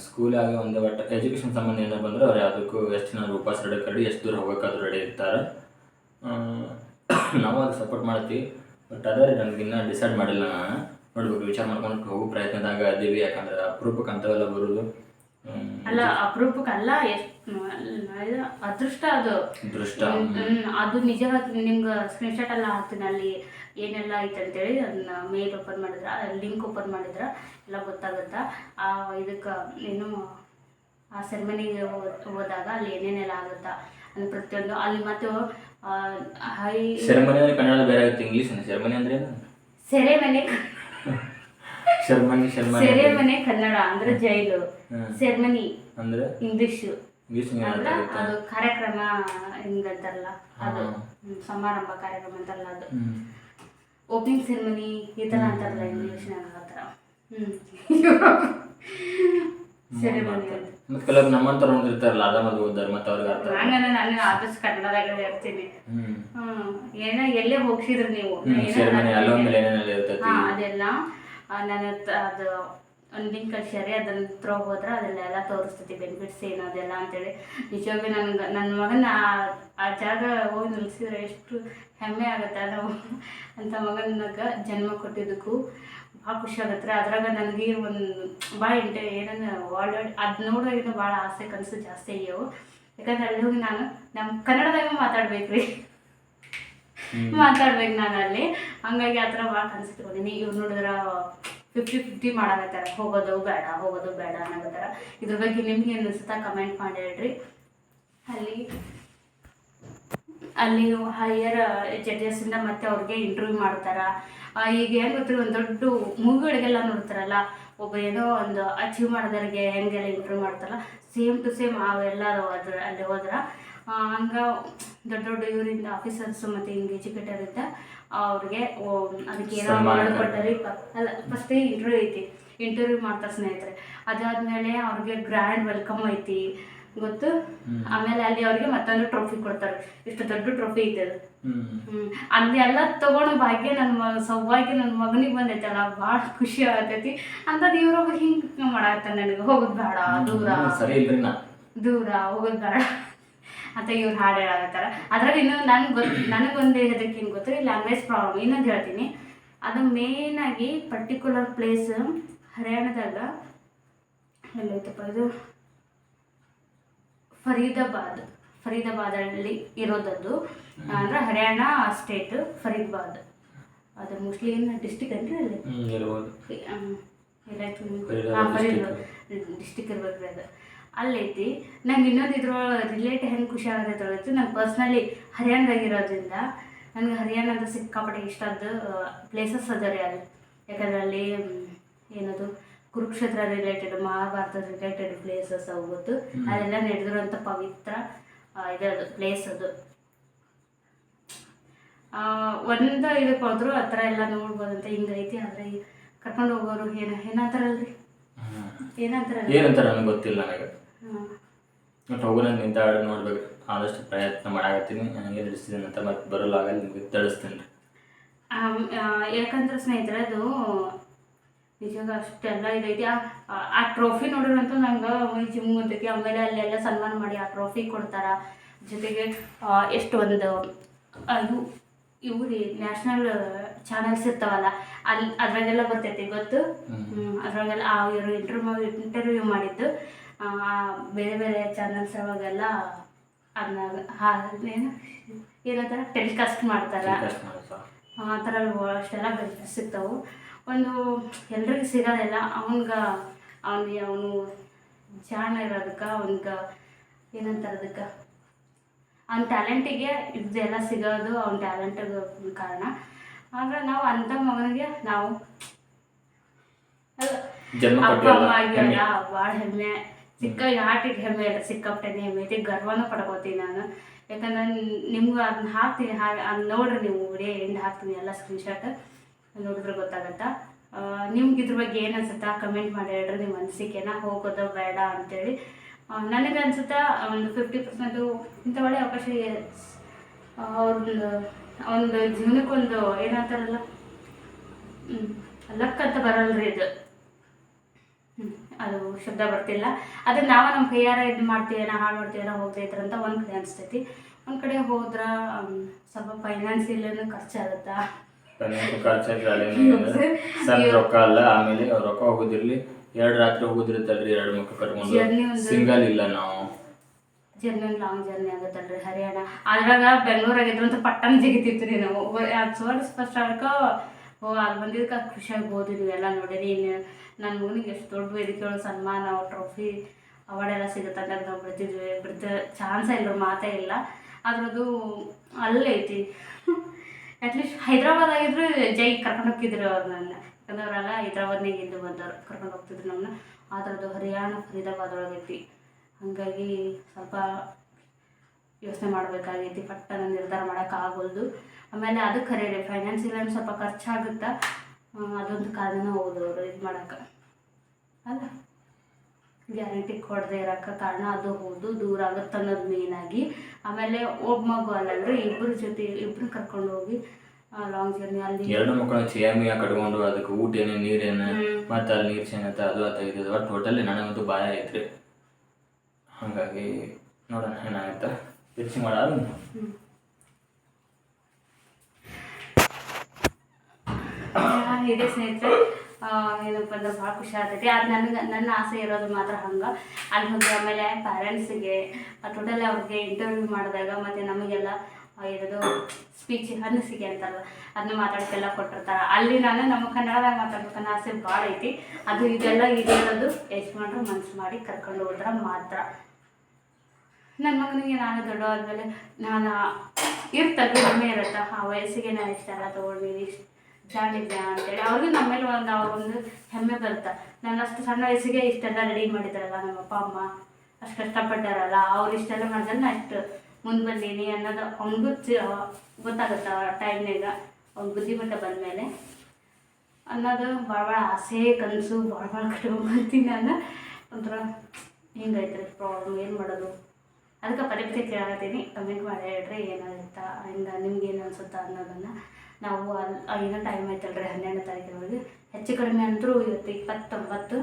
ಸ್ಕೂಲಾಗಿ ಒಂದು ಒಟ್ಟು ಎಜುಕೇಷನ್ ಸಂಬಂಧ ಏನಾರು ಬಂದ್ರೆ ಅವ್ರು ಯಾವುದಕ್ಕೂ ಎಷ್ಟು ಜನ ಉಪವಾಸ ರೆಡಿ ಎಷ್ಟು ದೂರ ಹೋಗೋಕ್ಕಾದ್ರೂ ರೆಡಿ ಇರ್ತಾರೆ. ನಾವು ಅದು ಸಪೋರ್ಟ್ ಮಾಡ್ತೀವಿ. ಬಟ್ ಅದೇ ರೀ ನನಗೆ ಇನ್ನೂ ಡಿಸೈಡ್ ಮಾಡಿಲ್ಲ. ನಾನು ನೋಡ್ಬೇಕು, ವಿಚಾರ ಮಾಡ್ಕೊಂಡು ಹೋಗೋ ಪ್ರಯತ್ನದಾಗ ಅದೀವಿ. ಯಾಕಂದ್ರೆ ಅಪರೂಪಕ್ಕೆ ಅಂಥವೆಲ್ಲ ಬರೋದು ಅಲ್ಲ, ಅಪರೂಪಕ್ಕಲ್ಲ, ಎಷ್ಟು ಅದೃಷ್ಟ ಅದು. ಅದು ನಿಜವಾಗಿ ನಿಮ್ಗೆ ಸ್ಕ್ರೀನ್ಶಾಟ್ ಎಲ್ಲ ಹಾಕ್ತೀನಿ. ಅಲ್ಲಿ ಏನೆಲ್ಲ ಐತೆ ಅಂತೇಳಿ ಅದನ್ನ ಮೇಲ್ ಓಪನ್ ಮಾಡಿದ್ರೆ, ಲಿಂಕ್ ಓಪನ್ ಮಾಡಿದ್ರೆ ಎಲ್ಲ ಗೊತ್ತಾಗುತ್ತಾ. ಇದಕ್ಕೆ ಏನು ಆ ಸೆರೆಮನಿಗೆ ಹೋದಾಗ ಅಲ್ಲಿ ಏನೇನೆಲ್ಲ ಆಗುತ್ತಾ ಅಂದ್ರೆ ಪ್ರತಿಯೊಂದು ಅಲ್ಲಿ. ಮತ್ತು ಸೆರೆಮನಿ ಕನ್ನಡ ಬೇರೆ ಆಗುತ್ತೆ, ಇಂಗ್ಲೀಷ್ ಸೆರೆಮನಿ ಅಂದ್ರೆ ಸೆರೆಮನೆ ಕನ್ನಡ ಅಂದ್ರೆ ಜೈಲು, ಸೆರೆಮನಿ ಅಂದ್ರೆ ಇಂಗ್ಲಿಷ್. ಅದು ಕಾರ್ಯಕ್ರಮ ಹಿಂಗಂತಾರಲ್ಲ, ಅದು ಸಮಾರಂಭ ಕಾರ್ಯಕ್ರಮ ಅಂತಾರಲ್ಲ, ಅದು ಓಪನಿಂಗ್ ಸೆರೆಮನಿ ಈ ಥರ ಅಂತಾರಲ್ಲ ಇಂಗ್ಲೀಷ್ನಾಗ. ಆ ಥರ ಸೆರೆಮನಿ ಮತ್ತೆ ಕೆಲವರು ನಮ್ಮಂತರ ಇರ್ತಾರಲ್ಲ ಅದಾಮದು ಓದಾರ ಮತ್ತೆ ಅವ್ರಿಗೆ ಅರ್ಥ ಹಂಗಂದ್ರೆ ನಾನು ಆದಷ್ಟು ಕನ್ನಡದಾಗ ಇರ್ತೀನಿ. ಏನೋ ಎಲ್ಲೇ ಹೋಗ್ಸಿದ್ರು ನೀವು ಅದೆಲ್ಲ ನಾನು ಅದು ಒಂದು ಲಿಂಕ್ ಕಳ್ಸ್ಯಾರಿ, ಅದನ್ನು ಥ್ರೋ ಹೋದ್ರೆ ಅದೆಲ್ಲ ತೋರಿಸ್ತೈತಿ ಬೆನಿಫಿಟ್ಸ್ ಏನು ಅದೆಲ್ಲ ಅಂತೇಳಿ. ನಿಜವಾಗಿ ನನ್ನ ಮಗನ ಆ ಜಾಗ ಹೋಗಿ ನಿಲ್ಸಿದ್ರೆ ಎಷ್ಟು ಹೆಮ್ಮೆ ಆಗುತ್ತೆ. ನಾವು ಅಂಥ ಮಗನಾಗ ಜನ್ಮ ಕೊಟ್ಟಿದ್ದಕ್ಕೂ ಭಾಳ ಖುಷಿ ಆಗುತ್ತೆ. ಅದ್ರಾಗ ನನಗೆ ಒಂದು ಭಾಳ ಏನಂದ್ರೆ ಆಲ್ರೆಡಿ ಅದು ನೋಡೋದ್ರಿಂದ ಭಾಳ ಆಸೆ ಕನಸು ಜಾಸ್ತಿ ಆಗ್ಯಾವು. ಯಾಕಂದ್ರೆ ಅಲ್ಲಿ ಹೋಗಿ ನಾನು ನಮ್ಮ ಕನ್ನಡದಾಗ ಮಾತಾಡ್ಬೇಕು ನಾನು ಅಲ್ಲಿ. ಹಂಗಾಗಿ ಆ ಥರ ಭಾಳ ಕನಸಿಟ್ಕೊಂಡಿನಿ. ಇವ್ರು ನೋಡಿದ್ರೆ 50-50 ಮಾಡಾಕತ್ತಾರೆ, ಹೋಗೋದು ಬೇಡ ಅನ್ನಕತ್ತಾರ. ಇದ್ರ ಬಗ್ಗೆ ನಿಮ್ಗೆ ಏನು ಅನಿಸುತ್ತಾ ಕಮೆಂಟ್ ಮಾಡಿ ಹೇಳ್ರಿ. ಅಲ್ಲಿ ಹೈಯರ್ ಜಡ್ಜಸ್ಸಿಂದ ಮತ್ತೆ ಅವ್ರಿಗೆ ಇಂಟರ್ವ್ಯೂ ಮಾಡ್ತಾರೆ. ಈಗ ಹೆಂಗೆ ಗೊತ್ತಿರೋ ಒಂದು ದೊಡ್ಡ ಮೂವಿಗಳಿಗೆಲ್ಲ ನೋಡ್ತಾರಲ್ಲ, ಒಬ್ಬ ಏನೋ ಒಂದು ಅಚೀವ್ ಮಾಡೋದವ್ರಿಗೆ ಹೆಂಗೆಲ್ಲ ಇಂಟರ್ವ್ಯೂ ಮಾಡ್ತಾರಲ್ಲ, ಸೇಮ್ ಟು ಸೇಮ್ ಅವೆಲ್ಲ ಅಲ್ಲಿ ಹೋದ್ರೆ ಹಂಗೆ ದೊಡ್ಡ ಇವರಿಂದ ಆಫೀಸರ್ಸು ಮತ್ತು ಹಿಂಗೆ ಎಜುಕೇಟರಿಂದ ಅವ್ರಿಗೆ ಅದಕ್ಕೆ ಏನೋ ಮಾಡಿಕೊಟ್ಟರಿ. ಅಲ್ಲ, ಫಸ್ಟೇ ಇಂಟರ್ವ್ಯೂ ಮಾಡ್ತಾರೆ ಸ್ನೇಹಿತರೆ. ಅದಾದಮೇಲೆ ಅವ್ರಿಗೆ ಗ್ರ್ಯಾಂಡ್ ವೆಲ್ಕಮ್ ಐತಿ ಗೊತ್ತು. ಆಮೇಲೆ ಅಲ್ಲಿ ಅವ್ರಿಗೆ ಮತ್ತೊಂದು ಟ್ರೋಫಿ ಕೊಡ್ತಾರೆ. ಇಷ್ಟು ದೊಡ್ಡ ಟ್ರೋಫಿ ಐತೆ ಅದು. ಅಲ್ಲಿ ಎಲ್ಲ ತಗೊಂಡು ಭಾಗ್ಯ ಸೌಭಾಗ್ಯ ನನ್ನ ಮಗನಿಗೆ ಬಂದೈತಲ್ಲ, ಭಾಳ ಖುಷಿ ಆಗತೈತಿ. ಅಂಥದ್ದು ಇವ್ರೊಬ್ಬ ಹಿಂಗೆ ಮಾಡಾಕತ್ತಾನ, ನನಗೆ ಹೋಗೋದು ಬೇಡ, ದೂರ ಹೋಗೋದು ಬೇಡ ಅಂತ ಇವ್ರು ಹಾಡು ಹೇಳಾಕತ್ತಾರ. ಅದ್ರಾಗ ಇನ್ನೂ ನನಗೊಂದು ಅದಕ್ಕೆ ಏನು ಗೊತ್ತು, ಲ್ಯಾಂಗ್ವೇಜ್ ಪ್ರಾಬ್ಲಮ್. ಇನ್ನೊಂದು ಹೇಳ್ತೀನಿ, ಅದು ಮೇಯ್ನಾಗಿ ಪರ್ಟಿಕ್ಯುಲರ್ ಪ್ಲೇಸ್ ಹರಿಯಾಣದಾಗ ಎಲ್ಲೈತಪ್ಪ, ಇದು ಫರೀದಾಬಾದಲ್ಲಿ ಇರೋದದ್ದು. ಅಂದ್ರೆ ಹರಿಯಾಣ ಸ್ಟೇಟ್ ಫರೀದಾಬಾದ್. ಅದು ಮೋಸ್ಟ್ಲಿ ಏನು ಡಿಸ್ಟಿಕ್ ಅಂದ್ರೆ ಅಲ್ಲಿ ಎಲ್ಲಾಯ್ತು ಫರೀದಾಬಾದ್ ಡಿಸ್ಟಿಕ್ ಇರ್ಬೇಕ್ರಿ ಅದು. ಅಲ್ಲೈತಿ. ನಂಗೆ ಇನ್ನೊಂದು ಇದ್ರೊಳಗೆ ರಿಲೇಟ್ ಹೆಂಗೆ ಖುಷಿ ಆಗತ್ತೆ ತೊಗೊಳ್ತು, ನಾನು ಪರ್ಸ್ನಲಿ ಹರಿಯಾಣದಾಗಿರೋದ್ರಿಂದ ನನಗೆ ಹರಿಯಾಣ ಅಂತ ಸಿಕ್ಕಾಪಟ್ಟೆ ಇಷ್ಟ ಆದ ಪ್ಲೇಸಸ್ ಅದ ರೀ ಅಲ್ಲಿ. ಯಾಕಂದ್ರೆ ಅಲ್ಲಿ ಏನದು ಕುರುಕ್ಷೇತ್ರ ರಿಲೇಟೆಡ್, ಮಹಾಭಾರತದ ರಿಲೇಟೆಡ್ ಪ್ಲೇಸಸ್ ಅವು ಗೊತ್ತು. ಅದೆಲ್ಲ ನಡೆದಿರೋಂಥ ಪವಿತ್ರ ಇದದು ಪ್ಲೇಸ್ ಅದು. ಒಂದು ಇದಕ್ಕೆ ಹೋದ್ರು ಆ ಥರ ಎಲ್ಲ ನೋಡ್ಬೋದಂತ ಹಿಂಗೈತಿ. ಆದರೆ ಕರ್ಕೊಂಡು ಹೋಗೋರು ಏನಂತಾರಲ್ರಿ, ಏನಂತಾರ ನನಗೆ ಗೊತ್ತಿಲ್ಲ. ನನಗೆ ಹೋಗೋಣ ನಿಂತ ನೋಡ್ಬೇಕು, ಆದಷ್ಟು ಪ್ರಯತ್ನ ಮಾಡಾಕತ್ತೀನಿ. ನನಗೆ ನಡೆಸಿದ್ದೀನಿ ಅಂತ ಮತ್ತೆ ಬರಲಾಗಲ್ಲ, ನಿಮಗೆ ತಿಳಿಸ್ತೀನಿ. ಯಾಕಂದ್ರೆ ಸ್ನೇಹಿತರೆ ಅದು ನಿಜವಾಗ ಅಷ್ಟೆಲ್ಲ ಇದೈತಿ. ಆ ಟ್ರೋಫಿ ನೋಡಿರಂತೂ ನಂಗೆ ಮೈ ಜಿಮ್ ಅಂತೈತಿ. ಆಮೇಲೆ ಅಲ್ಲೆಲ್ಲ ಸನ್ಮಾನ ಮಾಡಿ ಆ ಟ್ರೋಫಿ ಕೊಡ್ತಾರೆ. ಜೊತೆಗೆ ಎಷ್ಟು ಒಂದು ಇವು ರೀ ನ್ಯಾಷನಲ್ ಚಾನಲ್ಸ್ ಇರ್ತಾವಲ್ಲ, ಅದ್ರಾಗೆಲ್ಲ ಬರ್ತೈತಿ ಗೊತ್ತು. ಅದ್ರಾಗೆಲ್ಲ ಇವರು ಇಂಟರ್ವ್ಯೂ ಮಾಡಿದ್ದು ಬೇರೆ ಬೇರೆ ಚಾನಲ್ಸ್ ಅವಾಗೆಲ್ಲ ಅದನ್ನ ಏನಂತಾರೆ ಟೆಲಿಕಾಸ್ಟ್ ಮಾಡ್ತಾರೆ. ಆ ಥರ ಅಷ್ಟೆಲ್ಲ ಬೆನಿಫಿಟ್ಸ್ ಸಿಗ್ತಾವೆ. ಒಂದು ಎಲ್ರಿಗೂ ಸಿಗೋದಿಲ್ಲ. ಅವನು ಜಾಣ ಇರೋದಕ್ಕೆ, ಅವನಿಗೆ ಏನಂತಾರೆ ಅದಕ್ಕೆ, ಅವ್ನ ಟ್ಯಾಲೆಂಟಿಗೆ ಇದೆಲ್ಲ ಸಿಗೋದು ಅವ್ನ ಟ್ಯಾಲೆಂಟಿಗೆ ಕಾರಣ. ಆದರೆ ನಾವು ಅಂಥ ಮಗನಿಗೆ ನಾವು ಅಪ್ಪ ಅಮ್ಮ ಆಗಿಲ್ಲ ಭಾಳ ಹೆಮ್ಮೆ, ಹಾರ್ಟಿಗೆ ಹೆಮ್ಮೆ ಇಲ್ಲ, ಸಿಕ್ಕಾಪಟ್ಟೆ ಹೆಮ್ಮೆ ಐತಿ. ಗರ್ವನೂ ಪಡ್ಕೋತೀನಿ ನಾನು. ಯಾಕಂದ್ರೆ ನಿಮ್ಗೆ ಅದನ್ನ ಹಾಕ್ತೀನಿ, ನೋಡ್ರಿ ನೀವು ವಿಡಿಯೋ ಎಂಡ್ ಹಾಕ್ತೀನಿ ಎಲ್ಲ ಸ್ಕ್ರೀನ್ಶಾಟ್ ನೋಡಿದ್ರೆ ಗೊತ್ತಾಗತ್ತಾ. ನಿಮ್ಗೆ ಇದ್ರ ಬಗ್ಗೆ ಏನು ಅನ್ಸುತ್ತಾ ಕಮೆಂಟ್ ಮಾಡಿ ಹೇಳ್ರಿ, ನಿಮ್ಮ ಅನಿಸಿಕೆನ ಹೋಗೋದು ಬೇಡ ಅಂತೇಳಿ. ನನಗೆ ಅನ್ಸುತ್ತಾ ಒಂದು 50% ಇಂಥ ಒಳ್ಳೆ ಅವಕಾಶ ಒಂದು ಜೀವನಕ್ಕೊಂದು ಏನಂತಾರಲ್ಲ ಲಕ್ ಅಂತ ಬರಲ್ರಿ ಇದು. ಅದು ಶಬ್ದ ಬರ್ತಿಲ್ಲ. ಅದಕ್ಕೆ ನಾವು ನಮ್ಮ ಕೈಯಾರ ಇದು ಮಾಡ್ತೀವೇನೋ, ಹಾಳು ಮಾಡ್ತೀವೇನೋ ಹೋಗ್ತೈತ್ರ ಅಂತ ಒಂದು ಕಡೆ ಅನಿಸ್ತೈತಿ. ಒಂದು ಕಡೆ ಹೋದ್ರೆ ಸ್ವಲ್ಪ ಫೈನಾನ್ಸಿಯಲ್ಲೂ ಖರ್ಚಾಗುತ್ತಾ, ಸಣ್ಣ ರೊಕ್ಕ ಅಲ್ಲ. ಆಮೇಲೆ ರೊಕ್ಕ ಹೋಗೋದಿರ್ಲಿ, 2 ರಾತ್ರಿ ಹೋಗೋದಿರುತ್ತಲ್ರಿ, 2 ಮಕ್ಕಳು ಕಟ್ಕೊಂಡು ಸಿಂಗಲ್ ಇಲ್ಲ ನಾವು. ಜರ್ನಿ ಲಾಂಗ್ ಜರ್ನಿ ಆಗುತ್ತಲ್ರಿ ಹರಿಯಾಣ. ಅದ್ರಾಗ ಬೆಂಗಳೂರಾಗಿದ್ರಂತ ಪಟ್ಟಣ ಜಿಗಿತಿತ್ತು ರೀ ನಾವು. ಫಸ್ಟ್ ಅದಕ್ಕೆ ಅಲ್ಲಿ ಬಂದಿದ್ದಕ್ಕೆ ಖುಷಿಯಾಗಿ ಓದಿದ್ವಿ ಎಲ್ಲ ನೋಡಿರಿ. ನನ್ನ ಮಗನಿಗೆ ಎಷ್ಟು ದೊಡ್ಡ ವೇದಿಕೆಯೊಳಗೆ ಸನ್ಮಾನ, ಟ್ರೋಫಿ, ಅವಾರ್ಡೆಲ್ಲ ಸಿಗುತ್ತೆ ಅಂತ ನಾವು ಬಿಡ್ತಿದ್ವಿ. ಚಾನ್ಸೇ ಇಲ್ಲ, ಮಾತೇ ಇಲ್ಲ. ಅದ್ರದ್ದು ಅಲ್ಲೈತಿ. ಅಟ್ಲೀಸ್ಟ್ ಹೈದ್ರಾಬಾದ್ ಆಗಿದ್ರು ಜೈ ಕರ್ಕೊಂಡು ಹೋಗ್ತಿದ್ರು ಅವ್ರು ನನ್ನ. ಯಾಕಂದ್ರೆ ಅವರೆಲ್ಲ ಹೈದ್ರಾಬಾದ್ನಾಗ ಇದ್ದು ಬಂದವರು ಕರ್ಕೊಂಡು ಹೋಗ್ತಿದ್ರು ನಮ್ಮನ್ನ. ಅದ್ರದ್ದು ಹರಿಯಾಣ ಫರೀದಾಬಾದ್ ಒಳಗೈತಿ. ಹಾಗಾಗಿ ಸ್ವಲ್ಪ ಯೋಚನೆ ಮಾಡಬೇಕಾಗೈತಿ, ಪಟ್ಟನ ನಿರ್ಧಾರ ಮಾಡೋಕ್ಕಾಗೋಲ್ದು. ಆಮೇಲೆ ಅದು ಖರೆ ರೀ, ಫೈನಾನ್ಸಿಯಲ್ ಸ್ವಲ್ಪ ಖರ್ಚಾಗುತ್ತೆ. ಅದೊಂದು ಕಾರಣನೂ ಹೌದು ಅವರು ಇದು ಮಾಡೋಕ್ಕೆ ಅಲ್ಲ, ಗ್ಯಾರಂಟಿ ಕೊಡದೆ ಇರೋಕ್ಕೆ ಕಾರಣ ಅದು ಹೌದು. ದೂರ ಆಗುತ್ತೆ ಅನ್ನೋದು ಮೇಯ್ನಾಗಿ. ಆಮೇಲೆ ಒಬ್ಬ ಮಗು ಅಲ್ಲಂದ್ರೆ ಇಬ್ಬರು ಕರ್ಕೊಂಡು ಹೋಗಿ ಲಾಂಗ್ ಜರ್ನಿ ಅಲ್ಲಿ ಎರಡು ಮಕ್ಕಳು ಚೇಮಿಯ ಕಟ್ಕೊಂಡು ಅದಕ್ಕೆ ಊಟ ಏನು ನೀರೇನು ಮತ್ತು ಅಲ್ಲಿ ನೀರು ಚೆನ್ನತ್ತ ಅದು ತೆಗೆದಿದ್ದು ಒಟ್ಟು ಟೋಟಲಿ ನನಗಂತೂ ಭಯ ಐತ್ರಿ. ಹಾಗಾಗಿ ನೋಡೋಣ ಏನಾಗುತ್ತೆ ಹೆಚ್ಚು ಮಾಡೋದು. ಇದೆ ಸ್ನೇಹಿತರೆ, ಏನಪ್ಪ ಅಂದ್ರೆ ಭಾಳ ಖುಷಿ ಆಗ್ತೈತಿ. ಅದು ನನ್ನ ಆಸೆ ಇರೋದು ಮಾತ್ರ ಹಂಗೆ. ಅಲ್ಲಿ ಹೋಗಿ ಆಮೇಲೆ ಪೇರೆಂಟ್ಸಿಗೆ ಟೋಟಲಿ ಅವ್ರಿಗೆ ಇಂಟರ್ವ್ಯೂ ಮಾಡಿದಾಗ ಮತ್ತು ನಮಗೆಲ್ಲ ಇರೋದು ಸ್ಪೀಚ್ ಅನಿಸಿಕೆ ಅಂತಾರಲ್ಲ ಅದನ್ನ ಮಾತಾಡೋಕ್ಕೆಲ್ಲ ಕೊಟ್ಟಿರ್ತಾರೆ. ಅಲ್ಲಿ ನಾನು ನಮ್ಮ ಕನ್ನಡದಾಗ ಮಾತಾಡ್ಬೇಕನ್ನೋ ಆಸೆ ಭಾಳ ಐತಿ. ಅದು ಇದೆಲ್ಲ ಈಡೇರೋದು ಯಜಮಾನ್ರು ಮನ್ಸು ಮಾಡಿ ಕರ್ಕೊಂಡು ಹೋದ್ರೆ ಮಾತ್ರ. ನನ್ನ ಮಗನಿಗೆ ನಾನು ದೊಡ್ಡವಾದ್ಮೇಲೆ ನಾನು ಇರ್ತದೆ ಹೆಮ್ಮೆ ಇರುತ್ತೆ, ಆ ವಯಸ್ಸಿಗೆ ನಾನು ಇಷ್ಟೆಲ್ಲ ತೊಗೊಂಡಿದ್ದೀನಿ, ಇಷ್ಟು ಜಾಣಿದ್ದೆ ಅಂತೇಳಿ ಅವ್ರಿಗೆ ನಮ್ಮ ಮೇಲೆ ಅವ್ರಿಗೊಂದು ಹೆಮ್ಮೆ ಬರುತ್ತೆ. ನಾನು ಅಷ್ಟು ಸಣ್ಣ ವಯಸ್ಸಿಗೆ ಇಷ್ಟೆಲ್ಲ ರೆಡಿ ಮಾಡಿದಾರಲ್ಲ ನಮ್ಮ ಅಪ್ಪ ಅಮ್ಮ, ಅಷ್ಟು ಕಷ್ಟಪಟ್ಟಾರಲ್ಲ, ಅವ್ರು ಇಷ್ಟೆಲ್ಲ ಮಾಡಿದ್ರೆ ನಾನು ಅಷ್ಟು ಮುಂದೆ ಬಂದೀನಿ ಅನ್ನೋದು ಅವ್ನಿಗೂ ಗೊತ್ತಾಗುತ್ತೆ ಆ ಟೈಮ್ನಾಗ, ಅವ್ನ ಬುದ್ಧಿಮಟ್ಟ ಬಂದಮೇಲೆ ಅನ್ನೋದು ಭಾಳ ಆಸೆ ಕನಸು ಭಾಳ ಕಟ್ಕೊಂಡ್ಬರ್ತೀನಿ ನಾನು. ಒಂಥರ ಹಿಂಗೈತ್ರಿ ಪ್ರಾಬ್ಲಮ್, ಏನು ಮಾಡೋದು. ಅದಕ್ಕೆ ಪದೇ ಪದೇ ಕೇಳತ್ತೀನಿ, ಕಮೆಂಟ್ ಮಾಡಿ ಹೇಳ್ರಿ ಏನಾಗುತ್ತಾ ಹಿಂಗೆ ನಿಮ್ಗೇನು ಅನ್ಸುತ್ತಾ ಅನ್ನೋದನ್ನು. ನಾವು ಏನೋ ಟೈಮ್ ಆಯ್ತಲ್ರಿ 12ನೇ ತಾರೀಕಿನೊಳಗೆ, ಹೆಚ್ಚು ಕಡಿಮೆ ಅಂತರೂ ಇವತ್ತು 29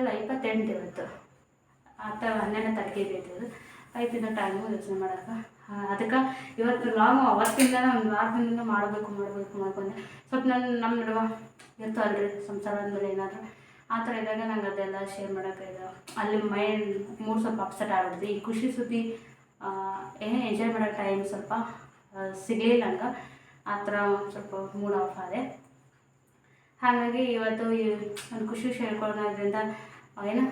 ಇಲ್ಲ 28 ಇವತ್ತು ಅಥವಾ 12ನೇ ತಾರೀಕಿಗೆ ಐತಿದ್ದು ಐತಿನ ಟೈಮು ಯೋಚನೆ ಮಾಡೋಕೆ. ಅದಕ್ಕೆ ಇವತ್ತು ಲಾಂಗ್ ಅವತ್ತಿಂದ ಒಂದು ವಾರದಿಂದ ಮಾಡಬೇಕು ಮಾಡ್ಕೊಂಡೆ. ಸ್ವಲ್ಪ ನಮ್ಮ ನಡುವೆ ಇರ್ತವಲ್ರಿ ಸಂಸಾರ ಅಂದಮೇಲೆ ಏನಾದರೂ ಆ ಥರ ಇದ್ದಾಗ ನಂಗೆ ಅದೆಲ್ಲ ಶೇರ್ ಮಾಡೋಕೆ ಅಲ್ಲಿ ಮೈಂಡ್ ಮೂಡ್ ಸ್ವಲ್ಪ ಅಪ್ಸೆಟ್ ಆಗ್ಬಿಡ್ತು. ಈ ಖುಷಿ ಸುದ್ದಿ ಏನೇ ಎಂಜಾಯ್ ಮಾಡೋ ಟೈಮ್ ಸ್ವಲ್ಪ ಸಿಗಲಿಲ್ಲ ನಂಗೆ, ಆ ಥರ ಸ್ವಲ್ಪ ಮೂಡ್ ಆಫ್ ಆದೆ. ಹಾಗಾಗಿ ಇವತ್ತು ಒಂದು ಖುಷಿ ಹೇಳ್ಕೊಳ್ಳೋದ್ರಿಂದ ಏನು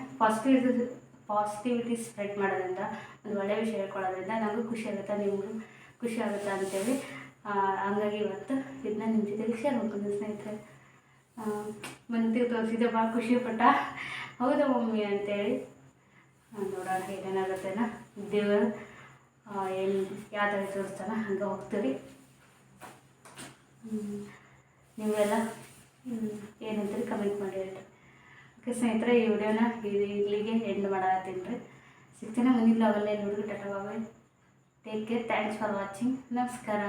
ಪಾಸಿಟಿವಿಟಿ ಸ್ಪ್ರೆಡ್ ಮಾಡೋದ್ರಿಂದ ಒಂದು ಒಳ್ಳೆಯ ವಿಷಯ ಹೇಳ್ಕೊಳ್ಳೋದ್ರಿಂದ ನನಗೂ ಖುಷಿ ಆಗುತ್ತೆ, ನಿಮಗೂ ಖುಷಿ ಆಗುತ್ತೆ ಅಂತೇಳಿ ಹಂಗಾಗಿ ಇವತ್ತು ಇದನ್ನ ನಿಮ್ಮ ಜೊತೆಗೆ ಶೇರ್ ಮಾಡ್ಕೊಂಡು ಸ್ನೇಹಿತರೆ. ಮಂತಿಗೆ ತೋರಿಸಿದ್ದೆ ಭಾಳ ಖುಷಿಪಟ್ಟ, ಹೌದಾ ಮಮ್ಮಿ ಅಂತೇಳಿ. ನೋಡೋಣ ಏನೇನಾಗುತ್ತೇನ ದೇವರು ಏನು ಯಾವ ಥರ ತೋರಿಸ್ತಾನ ಹಂಗೆ ಹೋಗ್ತೀವಿ. ನೀವೆಲ್ಲ ಏನಂತೀರಿ ಕಮೆಂಟ್ ಮಾಡಿ ಹೇಳ್ರಿ. ಓಕೆ ಸ್ನೇಹಿತರೆ, ಈ ವಿಡಿಯೋನ ಇಲ್ಲಿಗೆ ಎಂಡ್ ಮಾಡತ್ತೀನಿ ರೀ. ಸಿಗ್ತೀನಿ ಮುಂದಿನ ಲಾಗಲ್ಲೇ ನೋಡ್ರಿ. Tata bye, take care, thanks for watching, ನಮಸ್ಕಾರ.